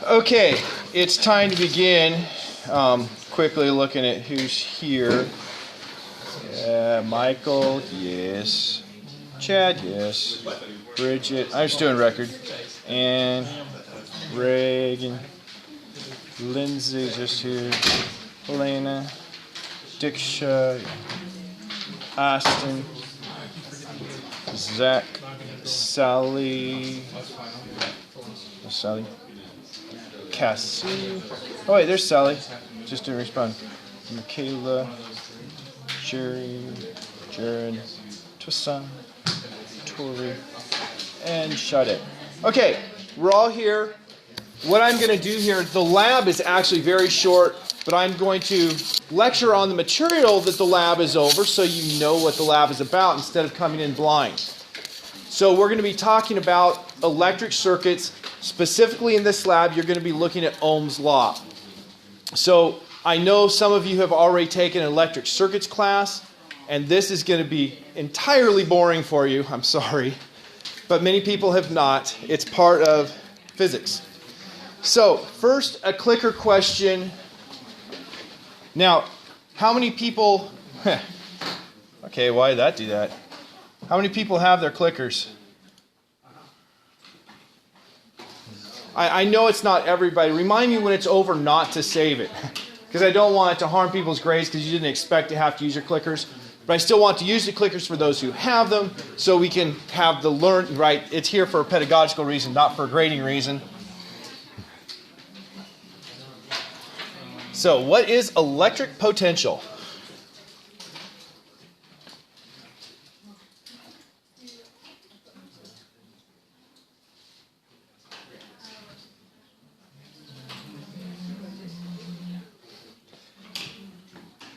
Okay, it's time to begin. Quickly looking at who's here. Michael, yes. Chad, yes. Bridget, I'm just doing record. And Reagan, Lindsay, just here. Elena, Diksha, Austin, Zach, Sally, Cassie. Oh wait, there's Sally. Just didn't respond. Michaela, Jerry, Jared, Twissan, Tori, and Sade. Okay, we're all here. What I'm going to do here, the lab is actually very short, but I'm going to lecture on the material that the lab is over so you know what the lab is about instead of coming in blind. So we're going to be talking about electric circuits. Specifically in this lab, you're going to be looking at Ohm's Law. So I know some of you have already taken an electric circuits class, and this is going to be entirely boring for you. I'm sorry. But many people have not. It's part of physics. So first, a clicker question. Now, how many people... Okay, why did that do that? How many people have their clickers? I know it's not everybody. Remind me when it's over not to save it. Because I don't want it to harm people's grades because you didn't expect to have to use your clickers. But I still want to use the clickers for those who have them so we can have the learn, right? It's here for a pedagogical reason, not for a grading reason. So, what is electric potential?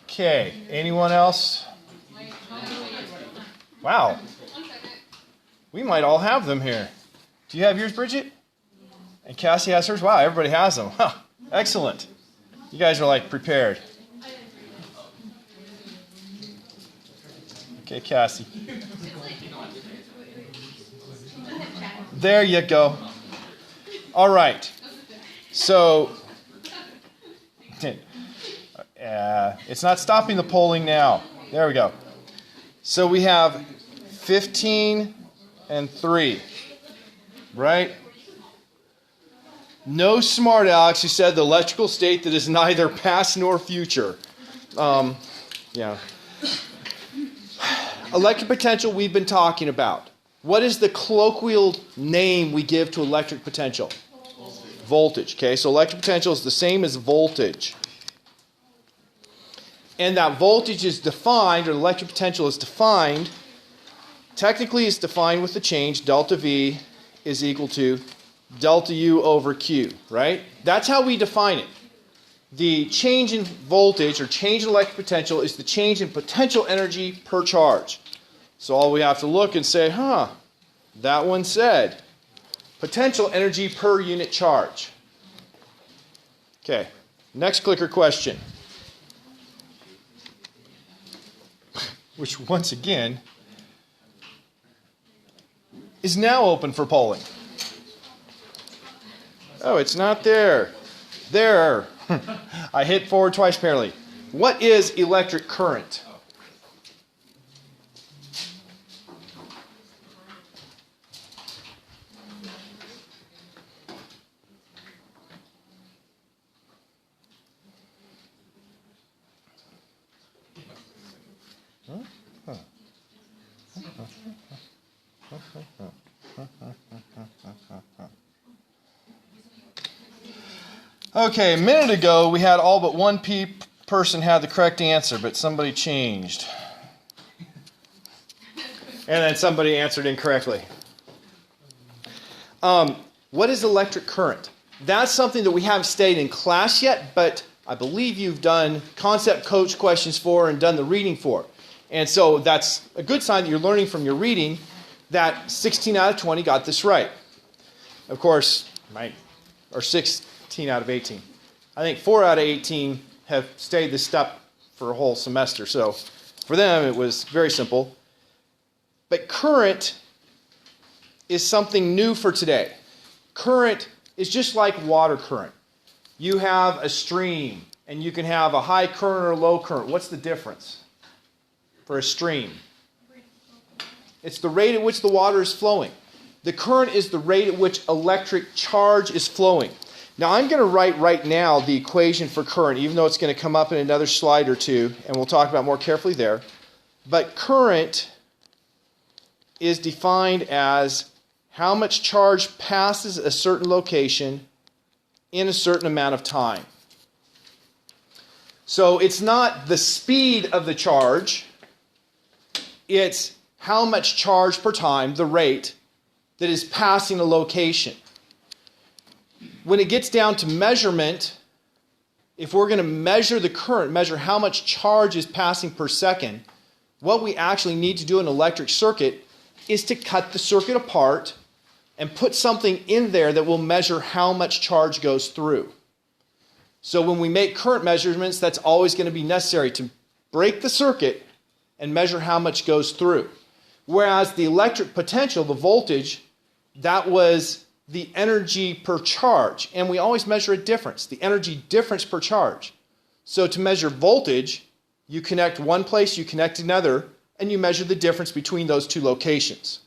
Okay, anyone else? Wow. We might all have them here. Do you have yours, Bridget? And Cassie has hers? Wow, everybody has them. Huh, excellent. You guys are like prepared. Okay, Cassie. There you go. All right. So, it's not stopping the polling now. There we go. So we have 15 and 3. Right? No smart Alex who said the electrical state that is neither past nor future. Yeah. Electric potential we've been talking about. What is the colloquial name we give to electric potential? Voltage. Okay, so electric potential is the same as voltage. And that voltage is defined, or electric potential is defined, technically it's defined with the change, delta V is equal to delta U over Q, right? That's how we define it. The change in voltage, or change in electric potential, is the change in potential energy per charge. So all we have to look and say, that one said potential energy per unit charge. Okay, next clicker question. Which, once again, is now open for polling. Oh, it's not there. There. I hit forward twice apparently. What is electric current? Okay, a minute ago we had all but one person had the correct answer, but somebody changed. And then somebody answered incorrectly. What is electric current? That's something that we haven't studied in class yet, but I believe you've done concept coach questions for and done the reading for. And so that's a good sign that you're learning from your reading that 16 out of 20 got this right. Of course, or 16 out of 18. I think 4 out of 18 have stayed this step for a whole semester. So for them, it was very simple. But current is something new for today. Current is just like water current. You have a stream, and you can have a high current or a low current. What's the difference for a stream? It's the rate at which the water is flowing. The current is the rate at which electric charge is flowing. Now I'm going to write right now the equation for current, even though it's going to come up in another slide or two, and we'll talk about more carefully there. But current is defined as how much charge passes a certain location in a certain amount of time. So it's not the speed of the charge, it's how much charge per time, the rate, that is passing a location. When it gets down to measurement, if we're going to measure the current, measure how much charge is passing per second, what we actually need to do in an electric circuit is to cut the circuit apart and put something in there that will measure how much charge goes through. So when we make current measurements, that's always going to be necessary to break the circuit and measure how much goes through. Whereas the electric potential, the voltage, that was the energy per charge. And we always measure a difference, the energy difference per charge. So to measure voltage, you connect one place, you connect another, and you measure the difference between those two locations.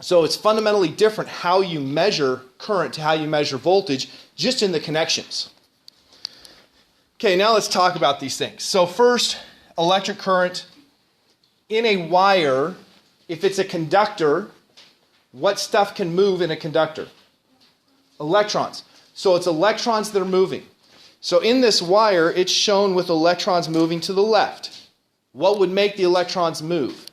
So it's fundamentally different how you measure current to how you measure voltage, just in the connections. Okay, now let's talk about these things. So first, electric current in a wire. If it's a conductor, what stuff can move in a conductor? Electrons. So it's electrons that are moving. So in this wire, it's shown with electrons moving to the left. What would make the electrons move?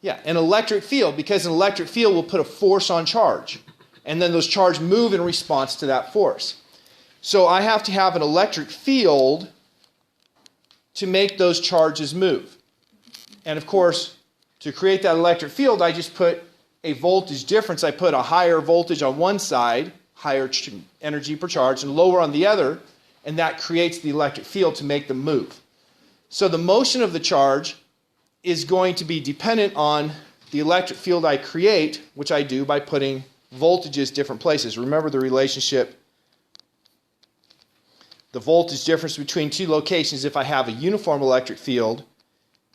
Yeah, an electric field, because an electric field will put a force on charge. And then those charges move in response to that force. So I have to have an electric field to make those charges move. And of course, to create that electric field, I just put a voltage difference. I put a higher voltage on one side, higher energy per charge, and lower on the other, and that creates the electric field to make them move. So the motion of the charge is going to be dependent on the electric field I create, which I do by putting voltages different places. Remember the relationship, the voltage difference between two locations, if I have a uniform electric field,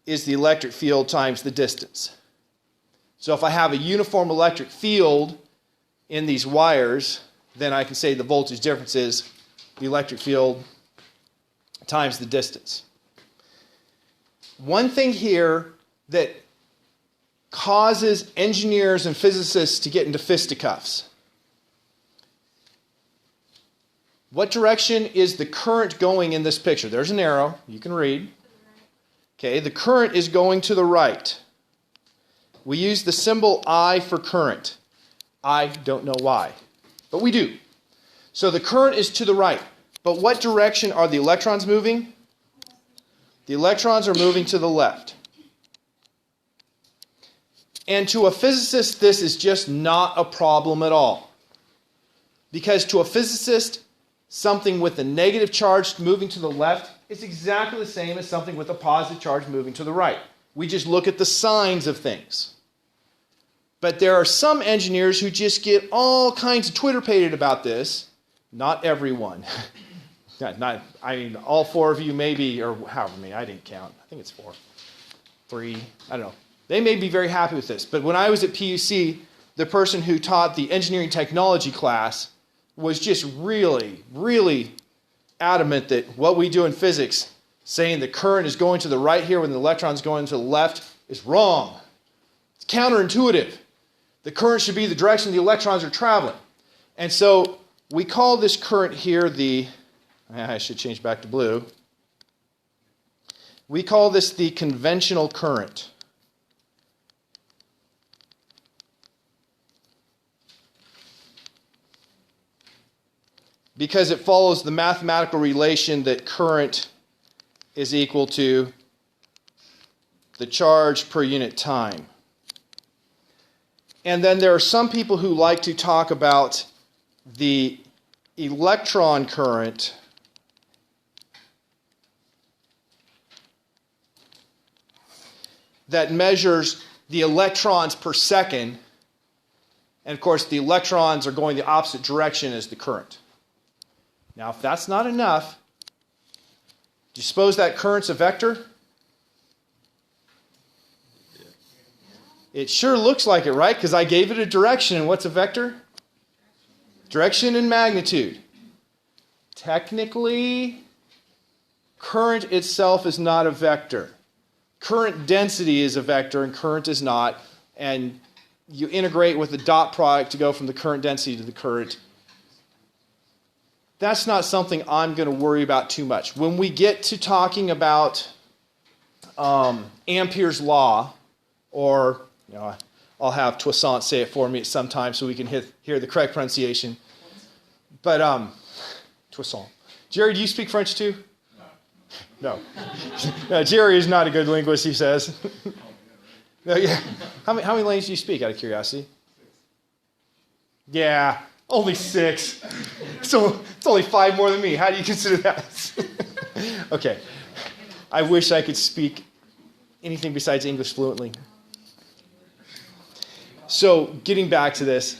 is the electric field times the distance. So if I have a uniform electric field in these wires, then I can say the voltage difference is the electric field times the distance. One thing here that causes engineers and physicists to get into fisticuffs. What direction is the current going in this picture? There's an arrow, you can read. Okay, the current is going to the right. We use the symbol I for current. I don't know why, but we do. So the current is to the right. But what direction are the electrons moving? The electrons are moving to the left. And to a physicist, this is just not a problem at all. Because to a physicist, something with a negative charge moving to the left is exactly the same as something with a positive charge moving to the right. We just look at the signs of things. But there are some engineers who just get all kinds of Twitter-pated about this. Not everyone. I mean, all four of you maybe, or however many, I didn't count. I think it's 4, 3, I don't know. They may be very happy with this. But when I was at PUC, the person who taught the engineering technology class was just really, really adamant that what we do in physics, saying the current is going to the right here when the electron's going to the left, is wrong. It's counterintuitive. The current should be the direction the electrons are traveling. And so we call this current here I should change back to blue. We call this the conventional current. Because it follows the mathematical relation that current is equal to the charge per unit time. And then there are some people who like to talk about the electron current that measures the electrons per second And of course, the electrons are going the opposite direction as the current. Now, if that's not enough, do you suppose that current's a vector? It sure looks like it, right? Because I gave it a direction. And what's a vector? Direction and magnitude. Technically, current itself is not a vector. Current density is a vector and current is not. And you integrate with the dot product to go from the current density to the current. That's not something I'm going to worry about too much. When we get to talking about Ampere's law, or I'll have Toussaint say it for me sometime so we can hear the correct pronunciation. But Toussaint. Jerry, do you speak French too? No. No, Jerry is not a good linguist, he says. No, yeah. How many languages do you speak, out of curiosity? Yeah, only 6. So it's only 5 more than me. How do you consider that? Okay. I wish I could speak anything besides English fluently. So getting back to this.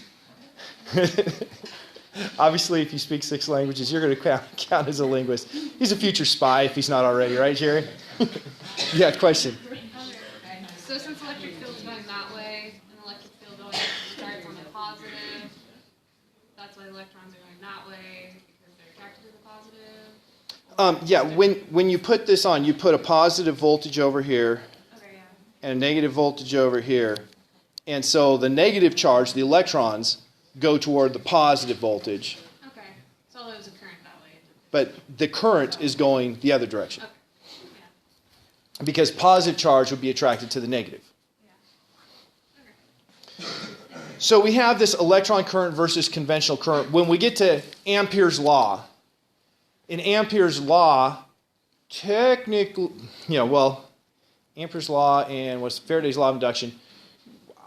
Obviously, if you speak 6 languages, you're going to count as a linguist. He's a future spy if he's not already, right, Jerry? Yeah, question. So since electric field's going that way, and electric field always starts on the positive, that's why electrons are going that way, because they're attracted to the positive? Yeah, when you put this on, you put a positive voltage over here, Okay, yeah. and a negative voltage over here. And so the negative charge, the electrons, go toward the positive voltage. Okay. So there was a current that way. But the current is going the other direction. Okay. Yeah. Because positive charge would be attracted to the negative. Yeah. Okay. So we have this electron current versus conventional current. When we get to Ampere's law, in Ampere's law, technically, Ampere's law and what's Faraday's law of induction,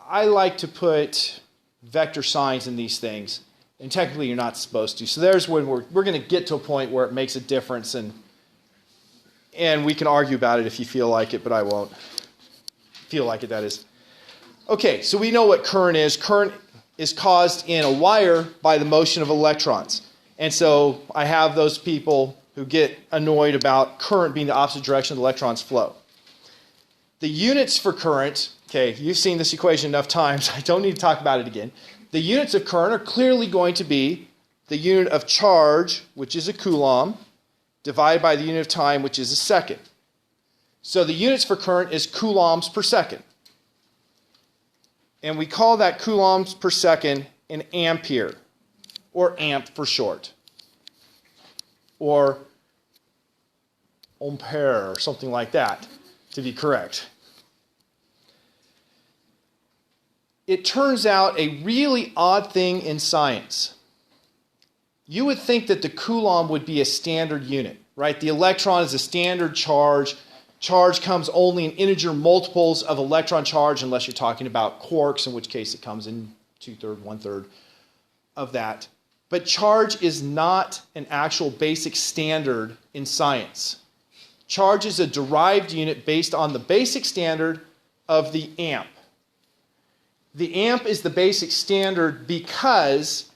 I like to put vector signs in these things, and technically you're not supposed to. So there's when we're going to get to a point where it makes a difference, and we can argue about it if you feel like it, but I won't feel like it, that is. Okay, so we know what current is. Current is caused in a wire by the motion of electrons. And so I have those people who get annoyed about current being the opposite direction the electrons flow. The units for current, okay, you've seen this equation enough times, I don't need to talk about it again. The units of current are clearly going to be the unit of charge, which is a coulomb, divided by the unit of time, which is a second. So the units for current is coulombs per second. And we call that coulombs per second an ampere, or amp for short, or ampere, or something like that, to be correct. It turns out a really odd thing in science. You would think that the coulomb would be a standard unit, right? The electron is a standard charge. Charge comes only in integer multiples of electron charge, unless you're talking about quarks, in which case it comes in 2/3, 1/3 of that. But charge is not an actual basic standard in science. Charge is a derived unit based on the basic standard of the amp. The amp is the basic standard because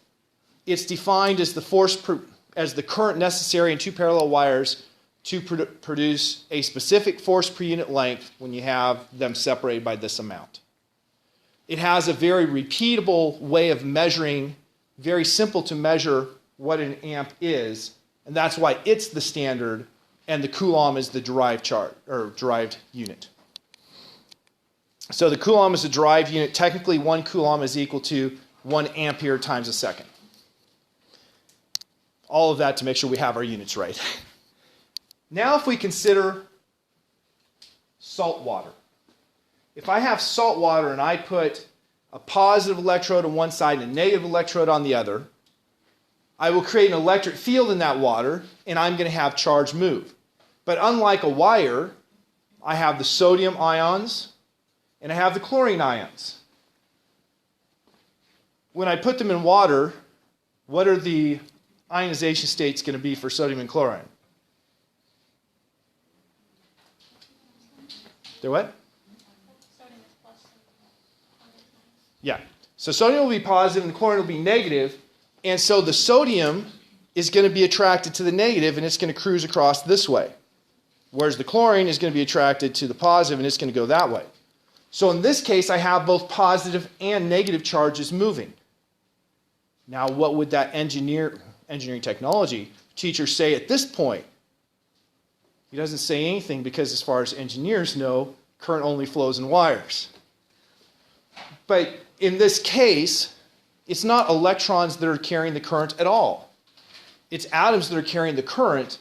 it's defined as the current necessary in 2 parallel wires to produce a specific force per unit length when you have them separated by this amount. It has a very repeatable way of measuring, very simple to measure what an amp is, and that's why it's the standard, and the coulomb is the derived charge or derived unit. So the coulomb is a derived unit. Technically, 1 coulomb is equal to 1 ampere times a second. All of that to make sure we have our units right. Now if we consider salt water. If I have salt water and I put a positive electrode on one side and a negative electrode on the other, I will create an electric field in that water, and I'm going to have charge move. But unlike a wire, I have the sodium ions and I have the chlorine ions. When I put them in water, what are the ionization states going to be for sodium and chlorine? They're what? Yeah. So sodium will be positive and the chlorine will be negative, and so the sodium is going to be attracted to the negative and it's going to cruise across this way. Whereas the chlorine is going to be attracted to the positive and it's going to go that way. So in this case, I have both positive and negative charges moving. Now, what would that engineering technology teacher say at this point? He doesn't say anything because as far as engineers know, current only flows in wires. But in this case, it's not electrons that are carrying the current at all. It's atoms that are carrying the current,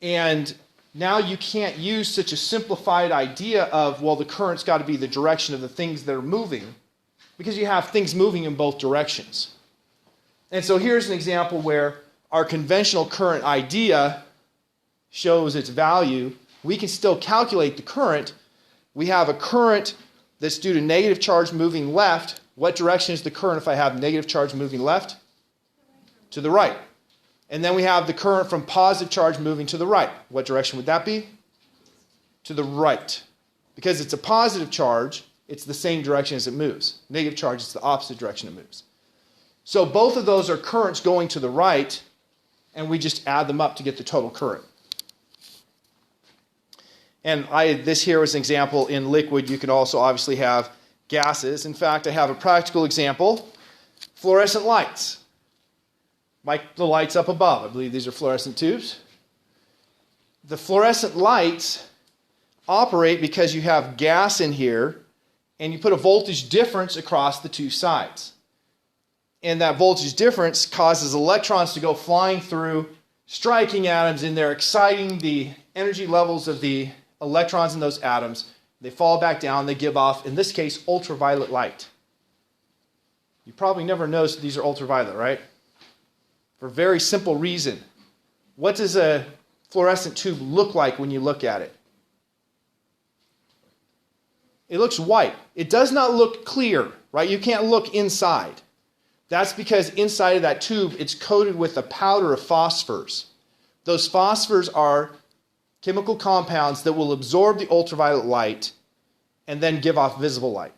and now you can't use such a simplified idea of, well, the current's got to be the direction of the things that are moving, because you have things moving in both directions. And so here's an example where our conventional current idea shows its value. We can still calculate the current. We have a current that's due to negative charge moving left. What direction is the current if I have negative charge moving left? To the right. And then we have the current from positive charge moving to the right. What direction would that be? To the right. Because it's a positive charge, it's the same direction as it moves. Negative charge, it's the opposite direction it moves. So both of those are currents going to the right, and we just add them up to get the total current. And this here was an example in liquid. You can also obviously have gases. In fact, I have a practical example. Fluorescent lights. Like the lights up above. I believe these are fluorescent tubes. The fluorescent lights operate because you have gas in here and you put a voltage difference across the two sides. And that voltage difference causes electrons to go flying through, striking atoms in there, exciting the energy levels of the electrons in those atoms. They fall back down, they give off, in this case, ultraviolet light. You probably never noticed these are ultraviolet, right? For a very simple reason. What does a fluorescent tube look like when you look at it? It looks white. It does not look clear, right? You can't look inside. That's because inside of that tube, it's coated with a powder of phosphors. Those phosphors are chemical compounds that will absorb the ultraviolet light and then give off visible light.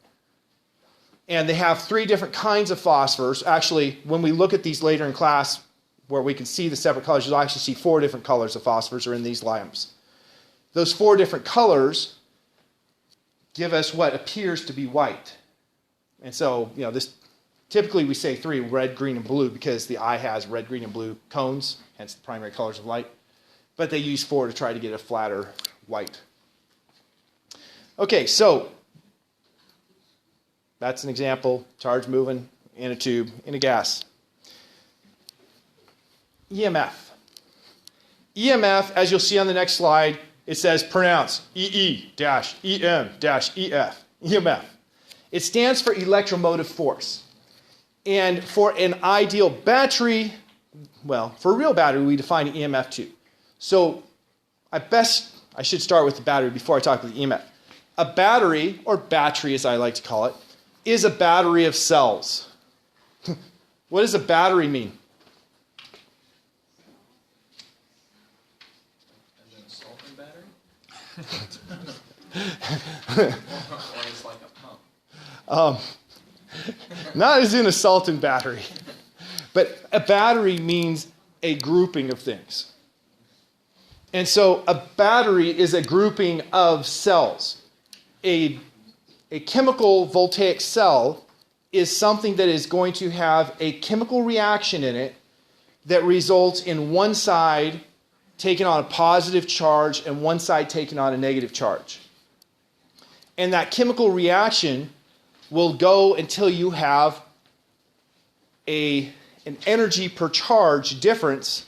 And they have 3 different kinds of phosphors. Actually, when we look at these later in class, where we can see the separate colors, you'll actually see 4 different colors of phosphors are in these lamps. Those 4 different colors give us what appears to be white. And so, this typically we say 3, red, green, and blue, because the eye has red, green, and blue cones, hence the primary colors of light. But they use 4 to try to get a flatter white. Okay, so that's an example. Charge moving in a tube, in a gas. EMF. EMF, as you'll see on the next slide, it says pronounce EE-EM-EF. EMF. It stands for electromotive force. And for an ideal battery, well, for a real battery, we define an EMF too. So I should start with the battery before I talk about the EMF. A battery, or battery as I like to call it, is a battery of cells. What does a battery mean? Not as in a salt and battery, but a battery means a grouping of things. And so a battery is a grouping of cells. A chemical voltaic cell is something that is going to have a chemical reaction in it that results in one side taking on a positive charge and one side taking on a negative charge. And that chemical reaction will go until you have an energy per charge difference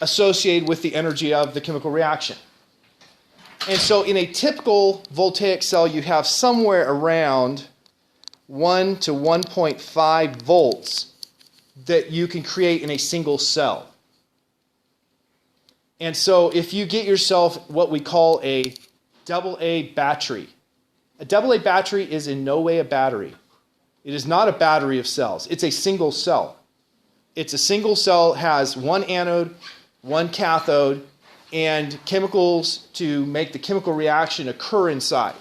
associated with the energy of the chemical reaction. And so in a typical voltaic cell, you have somewhere around 1 to 1.5 volts that you can create in a single cell. And so if you get yourself what we call a AA battery, a AA battery is in no way a battery. It is not a battery of cells. It's a single cell. It's a single cell, has one anode, one cathode, and chemicals to make the chemical reaction occur inside.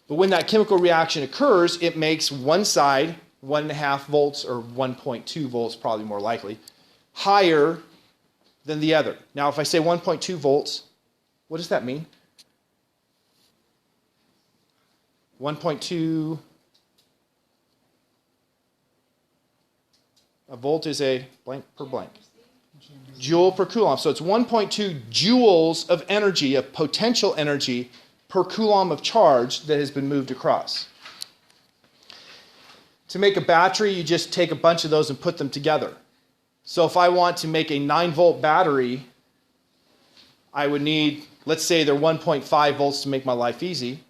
But when that chemical reaction occurs, it makes one side 1.5 volts or 1.2 volts, probably more likely, higher than the other. Now, if I say 1.2 volts, what does that mean? 1.2, a volt is a blank per blank. Joule per coulomb. So it's 1.2 joules of energy, of potential energy, per coulomb of charge that has been moved across. To make a battery, you just take a bunch of those and put them together. So if I want to make a 9-volt battery, I would need, let's say they're 1.5 volts to make my life easy.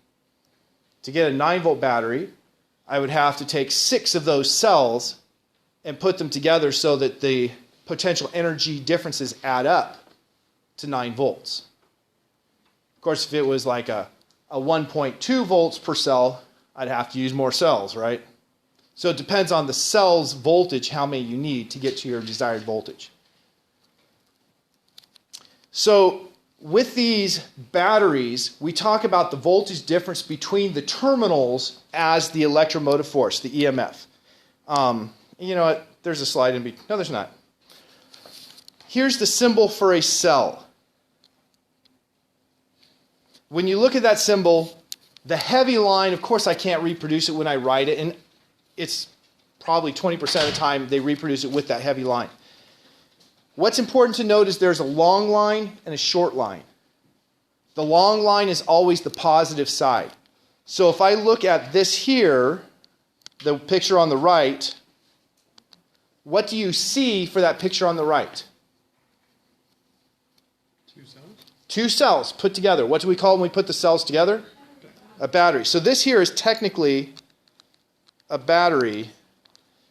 To get a 9-volt battery, I would have to take 6 of those cells and put them together so that the potential energy differences add up to 9 volts. Of course, if it was like a 1.2 volts per cell, I'd have to use more cells, right? So it depends on the cell's voltage, how many you need to get to your desired voltage. So with these batteries, we talk about the voltage difference between the terminals as the electromotive force, the EMF. You know what? There's a slide in between. No, there's not. Here's the symbol for a cell. When you look at that symbol, the heavy line, of course I can't reproduce it when I write it, and it's probably 20% of the time they reproduce it with that heavy line. What's important to note is there's a long line and a short line. The long line is always the positive side. So if I look at this here, the picture on the right, what do you see for that picture on the right? 2 cells? 2 cells put together. What do we call when we put the cells together? A battery. So this here is technically a battery,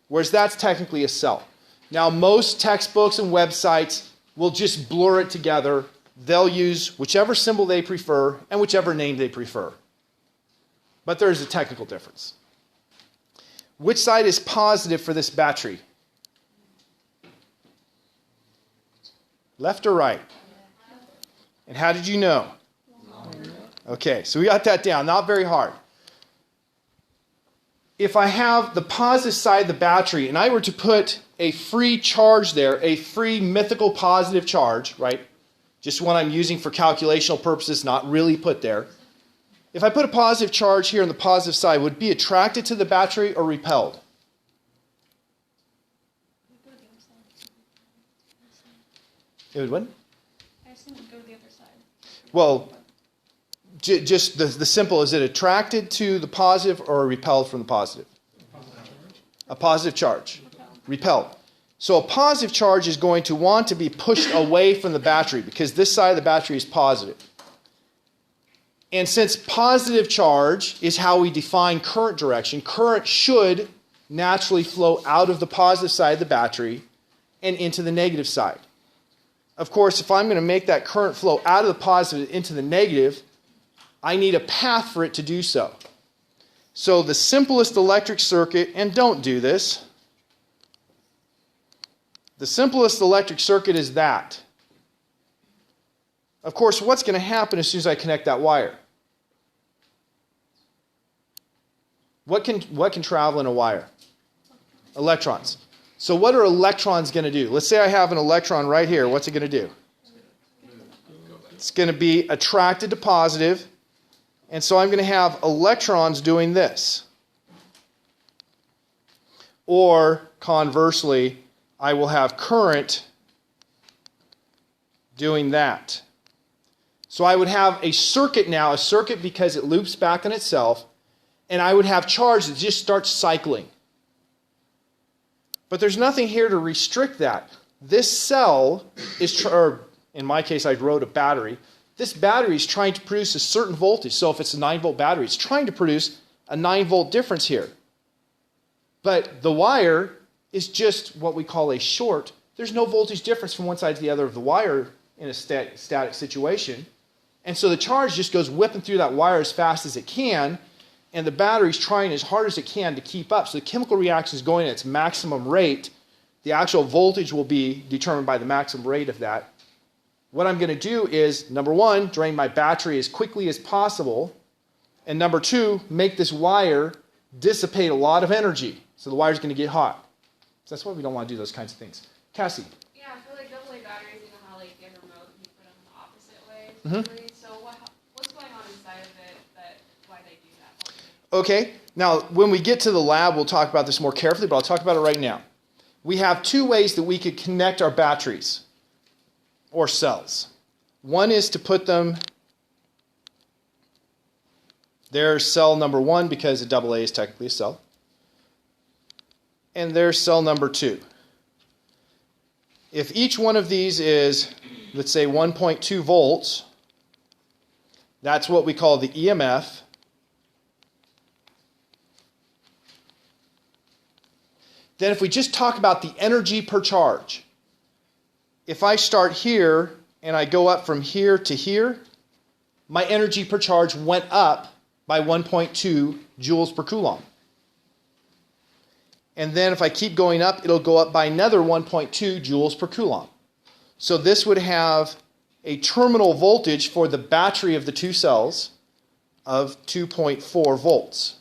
whereas that's technically a cell. Now, most textbooks and websites will just blur it together. They'll use whichever symbol they prefer and whichever name they prefer. But there is a technical difference. Which side is positive for this battery? Left or right? And how did you know? Okay, so we got that down. Not very hard. If I have the positive side of the battery and I were to put a free charge there, a free mythical positive charge, right? Just one I'm using for calculational purposes, not really put there. If I put a positive charge here on the positive side, would it be attracted to the battery or repelled? It would what? I assume it would go to the other side. Well, just the simple, is it attracted to the positive or repelled from the positive? A positive charge. Repelled. So a positive charge is going to want to be pushed away from the battery because this side of the battery is positive. And since positive charge is how we define current direction, current should naturally flow out of the positive side of the battery and into the negative side. Of course, if I'm going to make that current flow out of the positive into the negative, I need a path for it to do so. So the simplest electric circuit, and don't do this, the simplest electric circuit is that. Of course, what's going to happen as soon as I connect that wire? What can travel in a wire? Electrons. So what are electrons going to do? Let's say I have an electron right here. What's it going to do? It's going to be attracted to positive. And so I'm going to have electrons doing this. Or conversely, I will have current doing that. So I would have a circuit now, a circuit because it loops back on itself, and I would have charge that just starts cycling. But there's nothing here to restrict that. This cell is, or in my case I wrote a battery, this battery is trying to produce a certain voltage. So if it's a 9-volt battery, it's trying to produce a 9-volt difference here. But the wire is just what we call a short. There's no voltage difference from one side to the other of the wire in a static situation. And so the charge just goes whipping through that wire as fast as it can, and the battery's trying as hard as it can to keep up. So the chemical reaction is going at its maximum rate. The actual voltage will be determined by the maximum rate of that. What I'm going to do is, number one, drain my battery as quickly as possible. And number two, make this wire dissipate a lot of energy. So the wire's going to get hot. So that's why we don't want to do those kinds of things. Cassie. Yeah, I feel like AA batteries, you know how like you have a remote and you put them the opposite way. Mm-hmm. So what's going on inside of it why they do that? Okay, now when we get to the lab, we'll talk about this more carefully, but I'll talk about it right now. We have two ways that we could connect our batteries or cells. One is to put them, there's cell number 1 because a AA is technically a cell. And there's cell number 2. If each one of these is, let's say, 1.2 volts, that's what we call the EMF. Then if we just talk about the energy per charge, if I start here and I go up from here to here, my energy per charge went up by 1.2 joules per coulomb. And then if I keep going up, it'll go up by another 1.2 joules per coulomb. So this would have a terminal voltage for the battery of the two cells of 2.4 volts.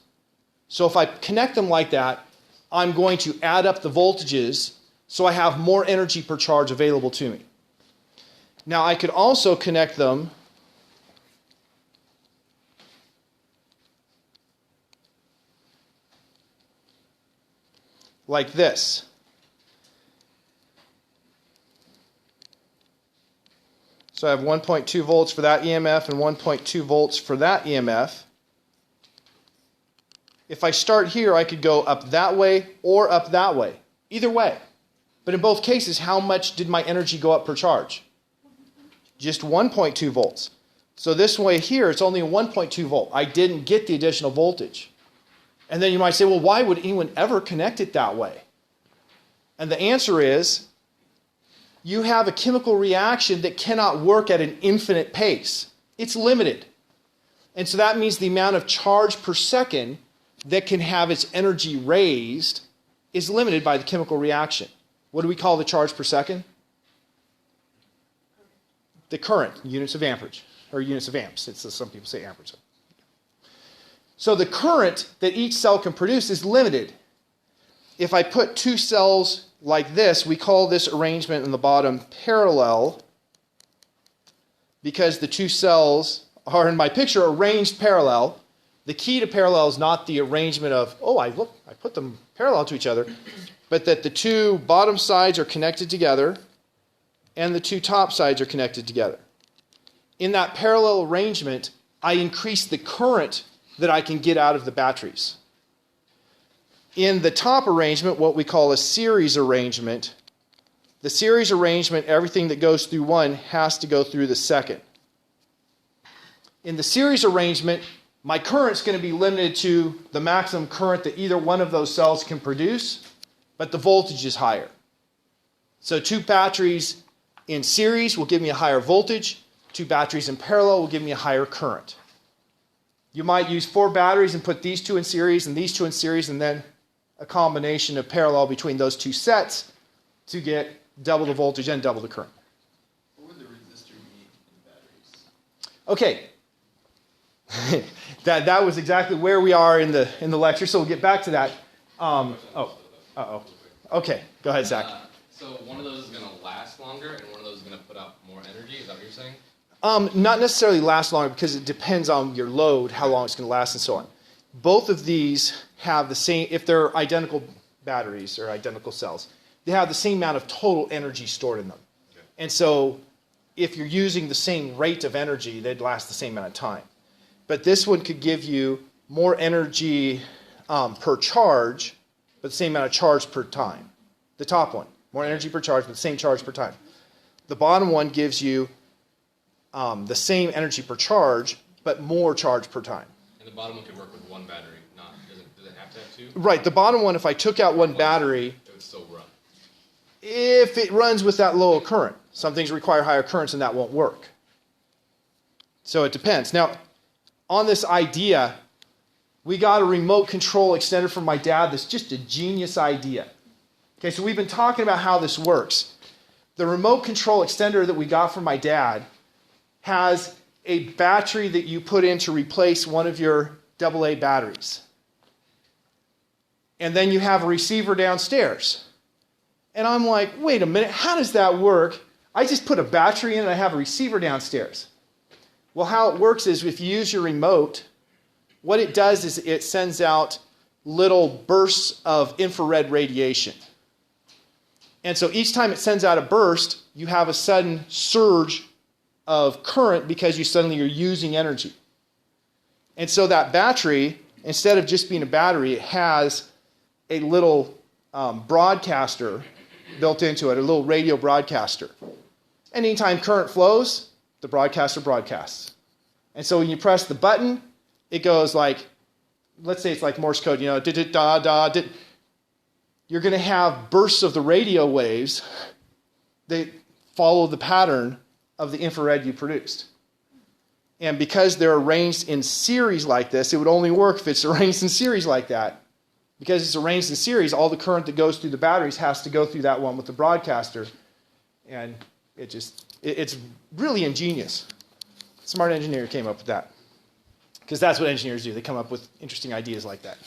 So if I connect them like that, I'm going to add up the voltages so I have more energy per charge available to me. Now I could also connect them like this. So I have 1.2 volts for that EMF and 1.2 volts for that EMF. If I start here, I could go up that way or up that way. Either way. But in both cases, how much did my energy go up per charge? Just 1.2 volts. So this way here, it's only a 1.2 volt. I didn't get the additional voltage. And then you might say, well, why would anyone ever connect it that way? And the answer is, you have a chemical reaction that cannot work at an infinite pace. It's limited. And so that means the amount of charge per second that can have its energy raised is limited by the chemical reaction. What do we call the charge per second? The current, units of amperage, or units of amps. Some people say amperage. So the current that each cell can produce is limited. If I put two cells like this, we call this arrangement in the bottom parallel because the two cells are in my picture arranged parallel. The key to parallel is not the arrangement of, oh, I put them parallel to each other, but that the two bottom sides are connected together and the two top sides are connected together. In that parallel arrangement, I increase the current that I can get out of the batteries. In the top arrangement, what we call a series arrangement, the series arrangement, everything that goes through one has to go through the second. In the series arrangement, my current's going to be limited to the maximum current that either one of those cells can produce, but the voltage is higher. So two batteries in series will give me a higher voltage. Two batteries in parallel will give me a higher current. You might use 4 batteries and put these two in series and these two in series and then a combination of parallel between those two sets to get double the voltage and double the current. What would the resistor be in batteries? Okay. that was exactly where we are in the lecture, so we'll get back to that. Okay, go ahead, Zach. So one of those is going to last longer and one of those is going to put out more energy? Is that what you're saying? Not necessarily last longer because it depends on your load, how long it's going to last, and so on. Both of these have the same, if they're identical batteries or identical cells, they have the same amount of total energy stored in them. Okay. And so if you're using the same rate of energy, they'd last the same amount of time. But this one could give you more energy per charge, but the same amount of charge per time. The top one, more energy per charge, but the same charge per time. The bottom one gives you the same energy per charge, but more charge per time. And the bottom one could work with one battery, does it have to have 2? Right, the bottom one, if I took out one battery, it would still run. If it runs with that lower current. Some things require higher currents and that won't work. So it depends. Now, on this idea, we got a remote control extender from my dad that's just a genius idea. Okay, so we've been talking about how this works. The remote control extender that we got from my dad has a battery that you put in to replace one of your AA batteries. and then you have a receiver downstairs. And I'm like, wait a minute, how does that work? I just put a battery in and I have a receiver downstairs. Well, how it works is if you use your remote, what it does is it sends out little bursts of infrared radiation. And so each time it sends out a burst, you have a sudden surge of current because you're using energy. And so that battery, instead of just being a battery, it has a little broadcaster built into it, a little radio broadcaster. And anytime current flows, the broadcaster broadcasts. And so when you press the button, it goes like, let's say it's like Morse code, you're going to have bursts of the radio waves that follow the pattern of the infrared you produced. And because they're arranged in series like this, it would only work if it's arranged in series like that. Because it's arranged in series, all the current that goes through the batteries has to go through that one with the broadcaster. And it's really ingenious. Smart engineer came up with that. Because that's what engineers do. They come up with interesting ideas like that.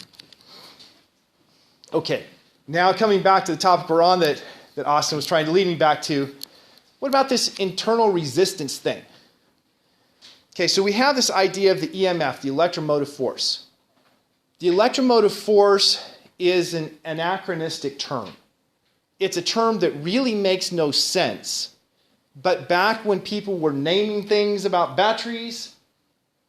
Okay, now coming back to the topic we're on that Austin was trying to lead me back to, what about this internal resistance thing? Okay, so we have this idea of the EMF, the electromotive force. The electromotive force is an anachronistic term. It's a term that really makes no sense. But back when people were naming things about batteries,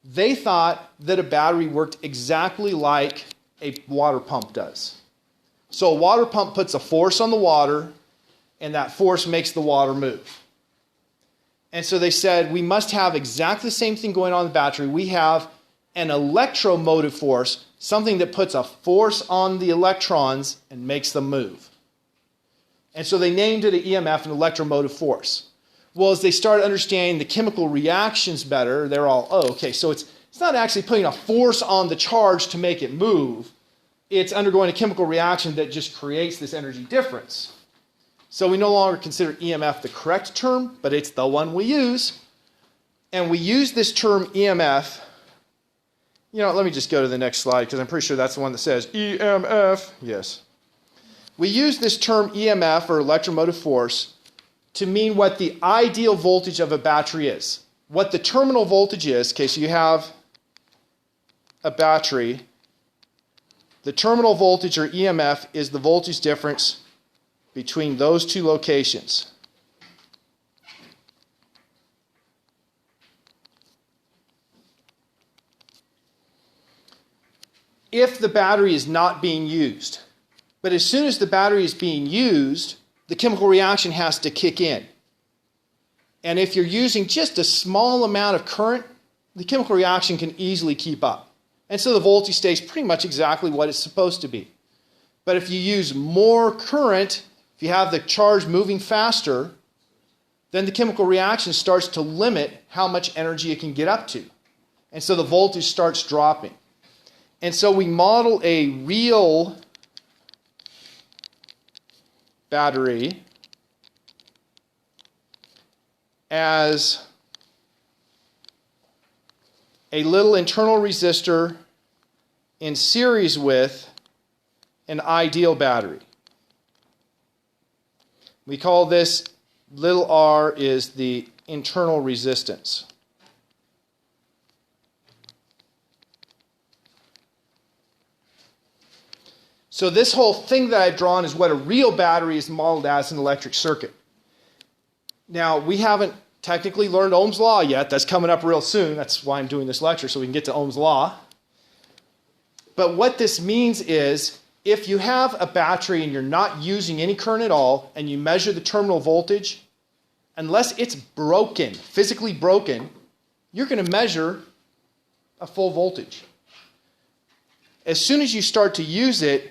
they thought that a battery worked exactly like a water pump does. So a water pump puts a force on the water, and that force makes the water move. And so they said, we must have exactly the same thing going on in the battery. We have an electromotive force, something that puts a force on the electrons and makes them move. And so they named it an EMF, an electromotive force. Well, as they started understanding the chemical reactions better, they're all, oh, okay, so it's not actually putting a force on the charge to make it move. It's undergoing a chemical reaction that just creates this energy difference. So we no longer consider EMF the correct term, but it's the one we use. And we use this term EMF. Let me just go to the next slide because I'm pretty sure that's the one that says EMF. Yes. We use this term EMF, or electromotive force, to mean what the ideal voltage of a battery is. What the terminal voltage is. Okay, so you have a battery. The terminal voltage, or EMF, is the voltage difference between those two locations. If the battery is not being used. But as soon as the battery is being used, the chemical reaction has to kick in. And if you're using just a small amount of current, the chemical reaction can easily keep up. And so the voltage stays pretty much exactly what it's supposed to be. But if you use more current, if you have the charge moving faster, then the chemical reaction starts to limit how much energy it can get up to. And so the voltage starts dropping. And so we model a real battery as a little internal resistor in series with an ideal battery. We call this little r is the internal resistance. So this whole thing that I've drawn is what a real battery is modeled as an electric circuit. Now, we haven't technically learned Ohm's Law yet. That's coming up real soon. That's why I'm doing this lecture, so we can get to Ohm's Law. But what this means is, if you have a battery and you're not using any current at all, and you measure the terminal voltage, unless it's broken, physically broken, you're going to measure a full voltage. As soon as you start to use it,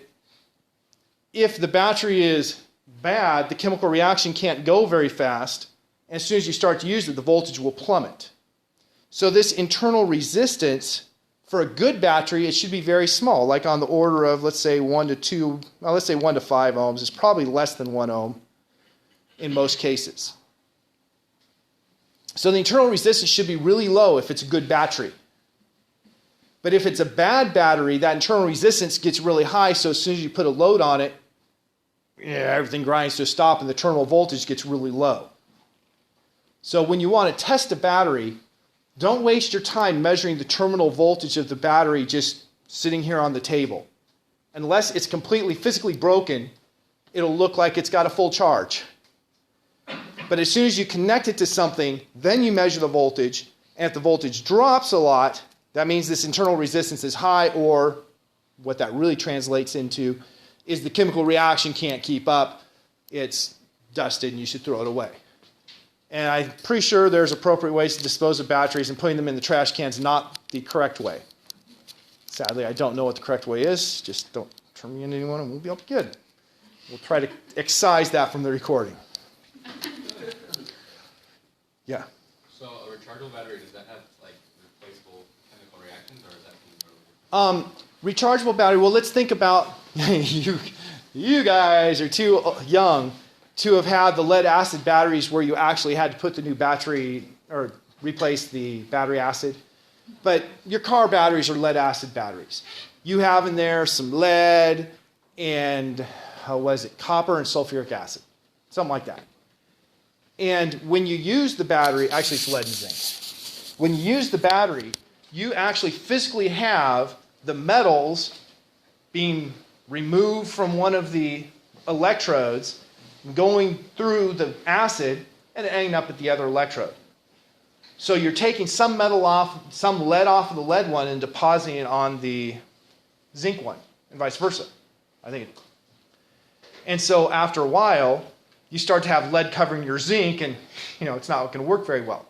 if the battery is bad, the chemical reaction can't go very fast. And as soon as you start to use it, the voltage will plummet. So this internal resistance, for a good battery, it should be very small, like on the order of, let's say, 1 to 2, well, let's say 1 to 5 ohms. It's probably less than 1 ohm in most cases. So the internal resistance should be really low if it's a good battery. But if it's a bad battery, that internal resistance gets really high, so as soon as you put a load on it, everything grinds to a stop and the terminal voltage gets really low. So when you want to test a battery, don't waste your time measuring the terminal voltage of the battery just sitting here on the table. Unless it's completely physically broken, it'll look like it's got a full charge. But as soon as you connect it to something, then you measure the voltage, and if the voltage drops a lot, that means this internal resistance is high, or what that really translates into is the chemical reaction can't keep up, it's dusted, and you should throw it away. And I'm pretty sure there's appropriate ways to dispose of batteries, and putting them in the trash can is not the correct way. Sadly, I don't know what the correct way is. Just don't turn me into anyone and we'll be all good. We'll try to excise that from the recording. Yeah? So a rechargeable battery, does that have like replaceable chemical reactions, or is that something totally different? Rechargeable battery, well, let's think about, you guys are too young to have had the lead acid batteries where you actually had to put the new battery or replace the battery acid. But your car batteries are lead acid batteries. You have in there some lead and, copper and sulfuric acid. Something like that. And when you use the battery, actually it's lead and zinc. When you use the battery, you actually physically have the metals being removed from one of the electrodes, going through the acid, and ending up at the other electrode. So you're taking some metal off, some lead off of the lead one and depositing it on the zinc one, and vice versa. And so after a while, you start to have lead covering your zinc, and it's not going to work very well.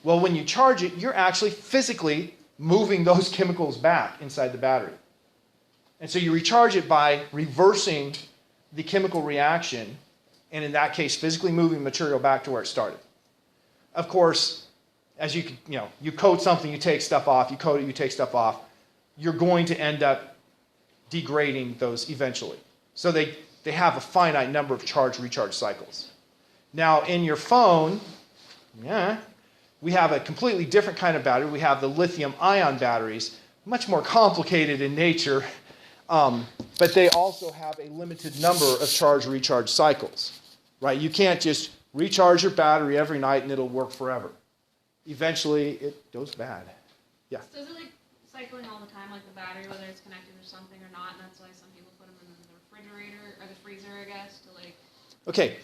Well, when you charge it, you're actually physically moving those chemicals back inside the battery. And so you recharge it by reversing the chemical reaction, and in that case, physically moving material back to where it started. Of course, as you coat something, you take stuff off, you coat it, you take stuff off, you're going to end up degrading those eventually. So they have a finite number of charge-recharge cycles. Now, in your phone, we have a completely different kind of battery. We have the lithium-ion batteries, much more complicated in nature, but they also have a limited number of charge-recharge cycles. Right? You can't just recharge your battery every night and it'll work forever. Eventually, it goes bad. Yeah? So is it like cycling all the time, like the battery, whether it's connected or something or not, and that's why some people put them in the refrigerator, or the freezer, I guess, to like... Okay.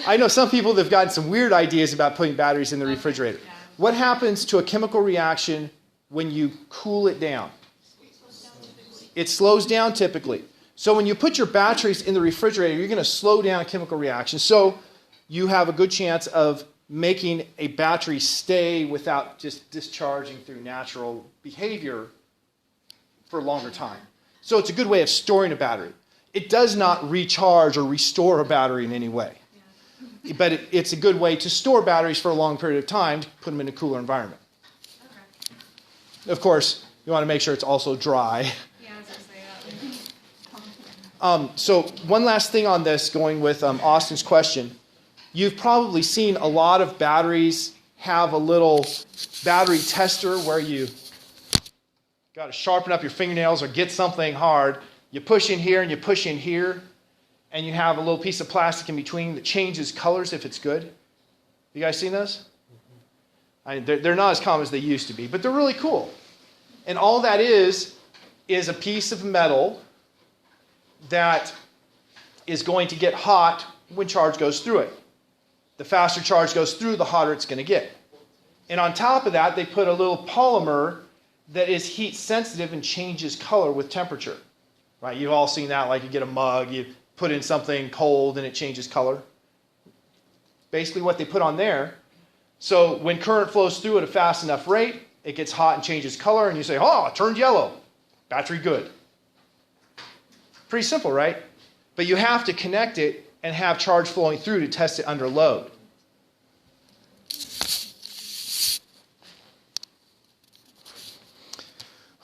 I know some people that have gotten some weird ideas about putting batteries in the refrigerator. Yeah. What happens to a chemical reaction when you cool it down? It slows down typically. So when you put your batteries in the refrigerator, you're going to slow down a chemical reaction. So you have a good chance of making a battery stay without just discharging through natural behavior for a longer time. So it's a good way of storing a battery. It does not recharge or restore a battery in any way. Yeah. But it's a good way to store batteries for a long period of time, to put them in a cooler environment. Okay. Of course, you want to make sure it's also dry. Yeah, I was going to say that. So one last thing on this, going with Austin's question. You've probably seen a lot of batteries have a little battery tester where you got to sharpen up your fingernails or get something hard. You push in here and you push in here, and you have a little piece of plastic in between that changes colors if it's good. You guys seen those? They're not as common as they used to be, but they're really cool. And all that is a piece of metal that is going to get hot when charge goes through it. The faster charge goes through, the hotter it's going to get. And on top of that, they put a little polymer that is heat sensitive and changes color with temperature. Right? You've all seen that, like you get a mug, you put in something cold and it changes color. Basically what they put on there. So when current flows through at a fast enough rate, it gets hot and changes color, and you say, oh, it turned yellow. Battery good. Pretty simple, right? But you have to connect it and have charge flowing through to test it under load.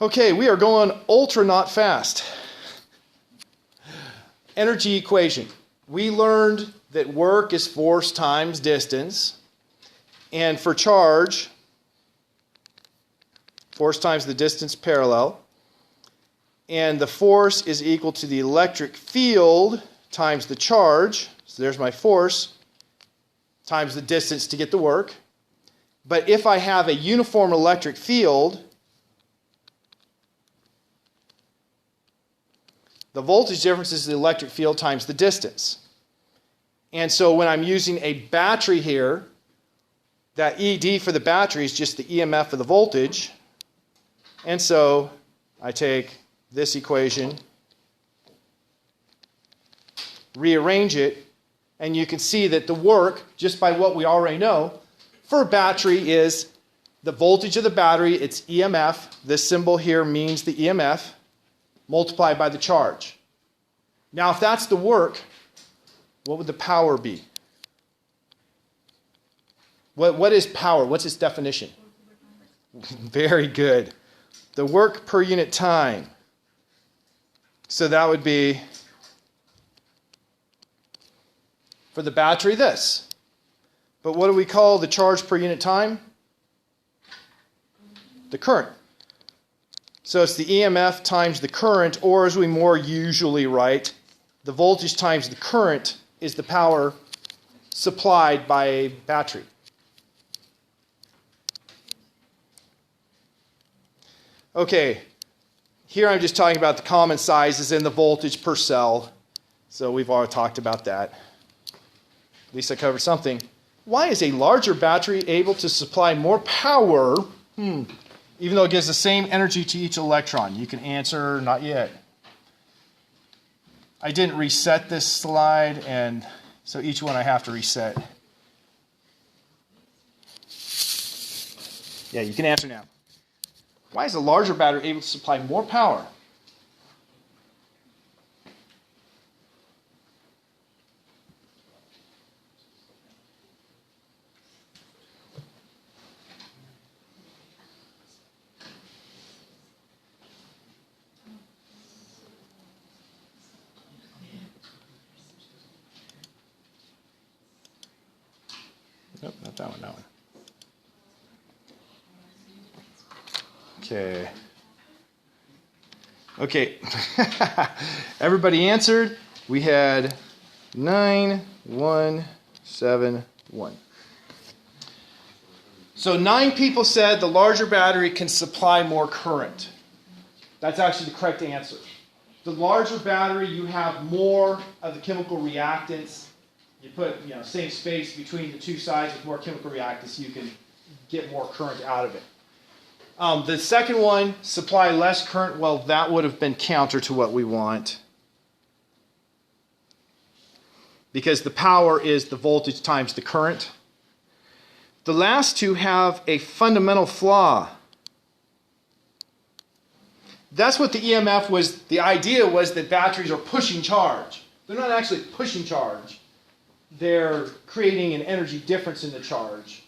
Okay, we are going ultra not fast. Energy equation. We learned that work is force times distance. And for charge, Force times the distance parallel. And the force is equal to the electric field times the charge. So there's my force times the distance to get the work. But if I have a uniform electric field, the voltage difference is the electric field times the distance. And so when I'm using a battery here, that ED for the battery is just the EMF of the voltage. And so I take this equation, rearrange it, and you can see that the work, just by what we already know, for a battery is the voltage of the battery, its EMF. This symbol here means the EMF, multiplied by the charge. Now, if that's the work, what would the power be? What is power? What's its definition? Very good. The work per unit time. So that would be, for the battery, this. But what do we call the charge per unit time? The current. So it's the EMF times the current, or as we more usually write, the voltage times the current is the power supplied by a battery. Okay, here I'm just talking about the common sizes and the voltage per cell. So we've already talked about that. At least I covered something. Why is a larger battery able to supply more power, even though it gives the same energy to each electron? You can answer, not yet. I didn't reset this slide, and so each one I have to reset. Yeah, you can answer now. Why is a larger battery able to supply more power? Nope, not that one, that one. Okay. Okay. Everybody answered. We had 9171. So 9 people said the larger battery can supply more current. That's actually the correct answer. The larger battery, you have more of the chemical reactants. You put same space between the two sides with more chemical reactants, you can get more current out of it. The second one, supply less current, well, that would have been counter to what we want. Because the power is the voltage times the current. The last two have a fundamental flaw. That's what the EMF was. The idea was that batteries are pushing charge. They're not actually pushing charge. They're creating an energy difference in the charge.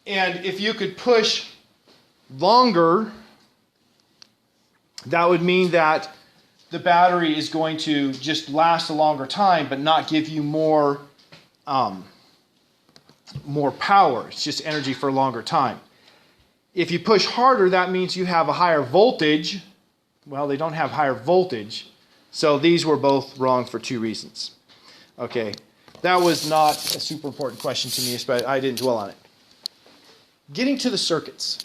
And if you could push longer, that would mean that the battery is going to just last a longer time but not give you more power. It's just energy for a longer time. If you push harder, that means you have a higher voltage. Well, they don't have higher voltage. So these were both wrong for 2 reasons. Okay, that was not a super important question to me, but I didn't dwell on it. Getting to the circuits.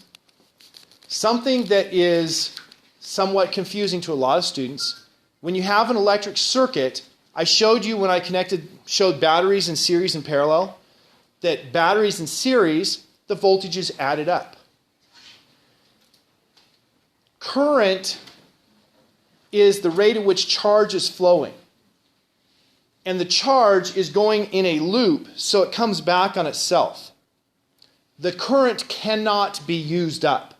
Something that is somewhat confusing to a lot of students. When you have an electric circuit, I showed you when I showed batteries in series and parallel, that batteries in series, the voltage is added up. Current is the rate at which charge is flowing. And the charge is going in a loop, so it comes back on itself. The current cannot be used up.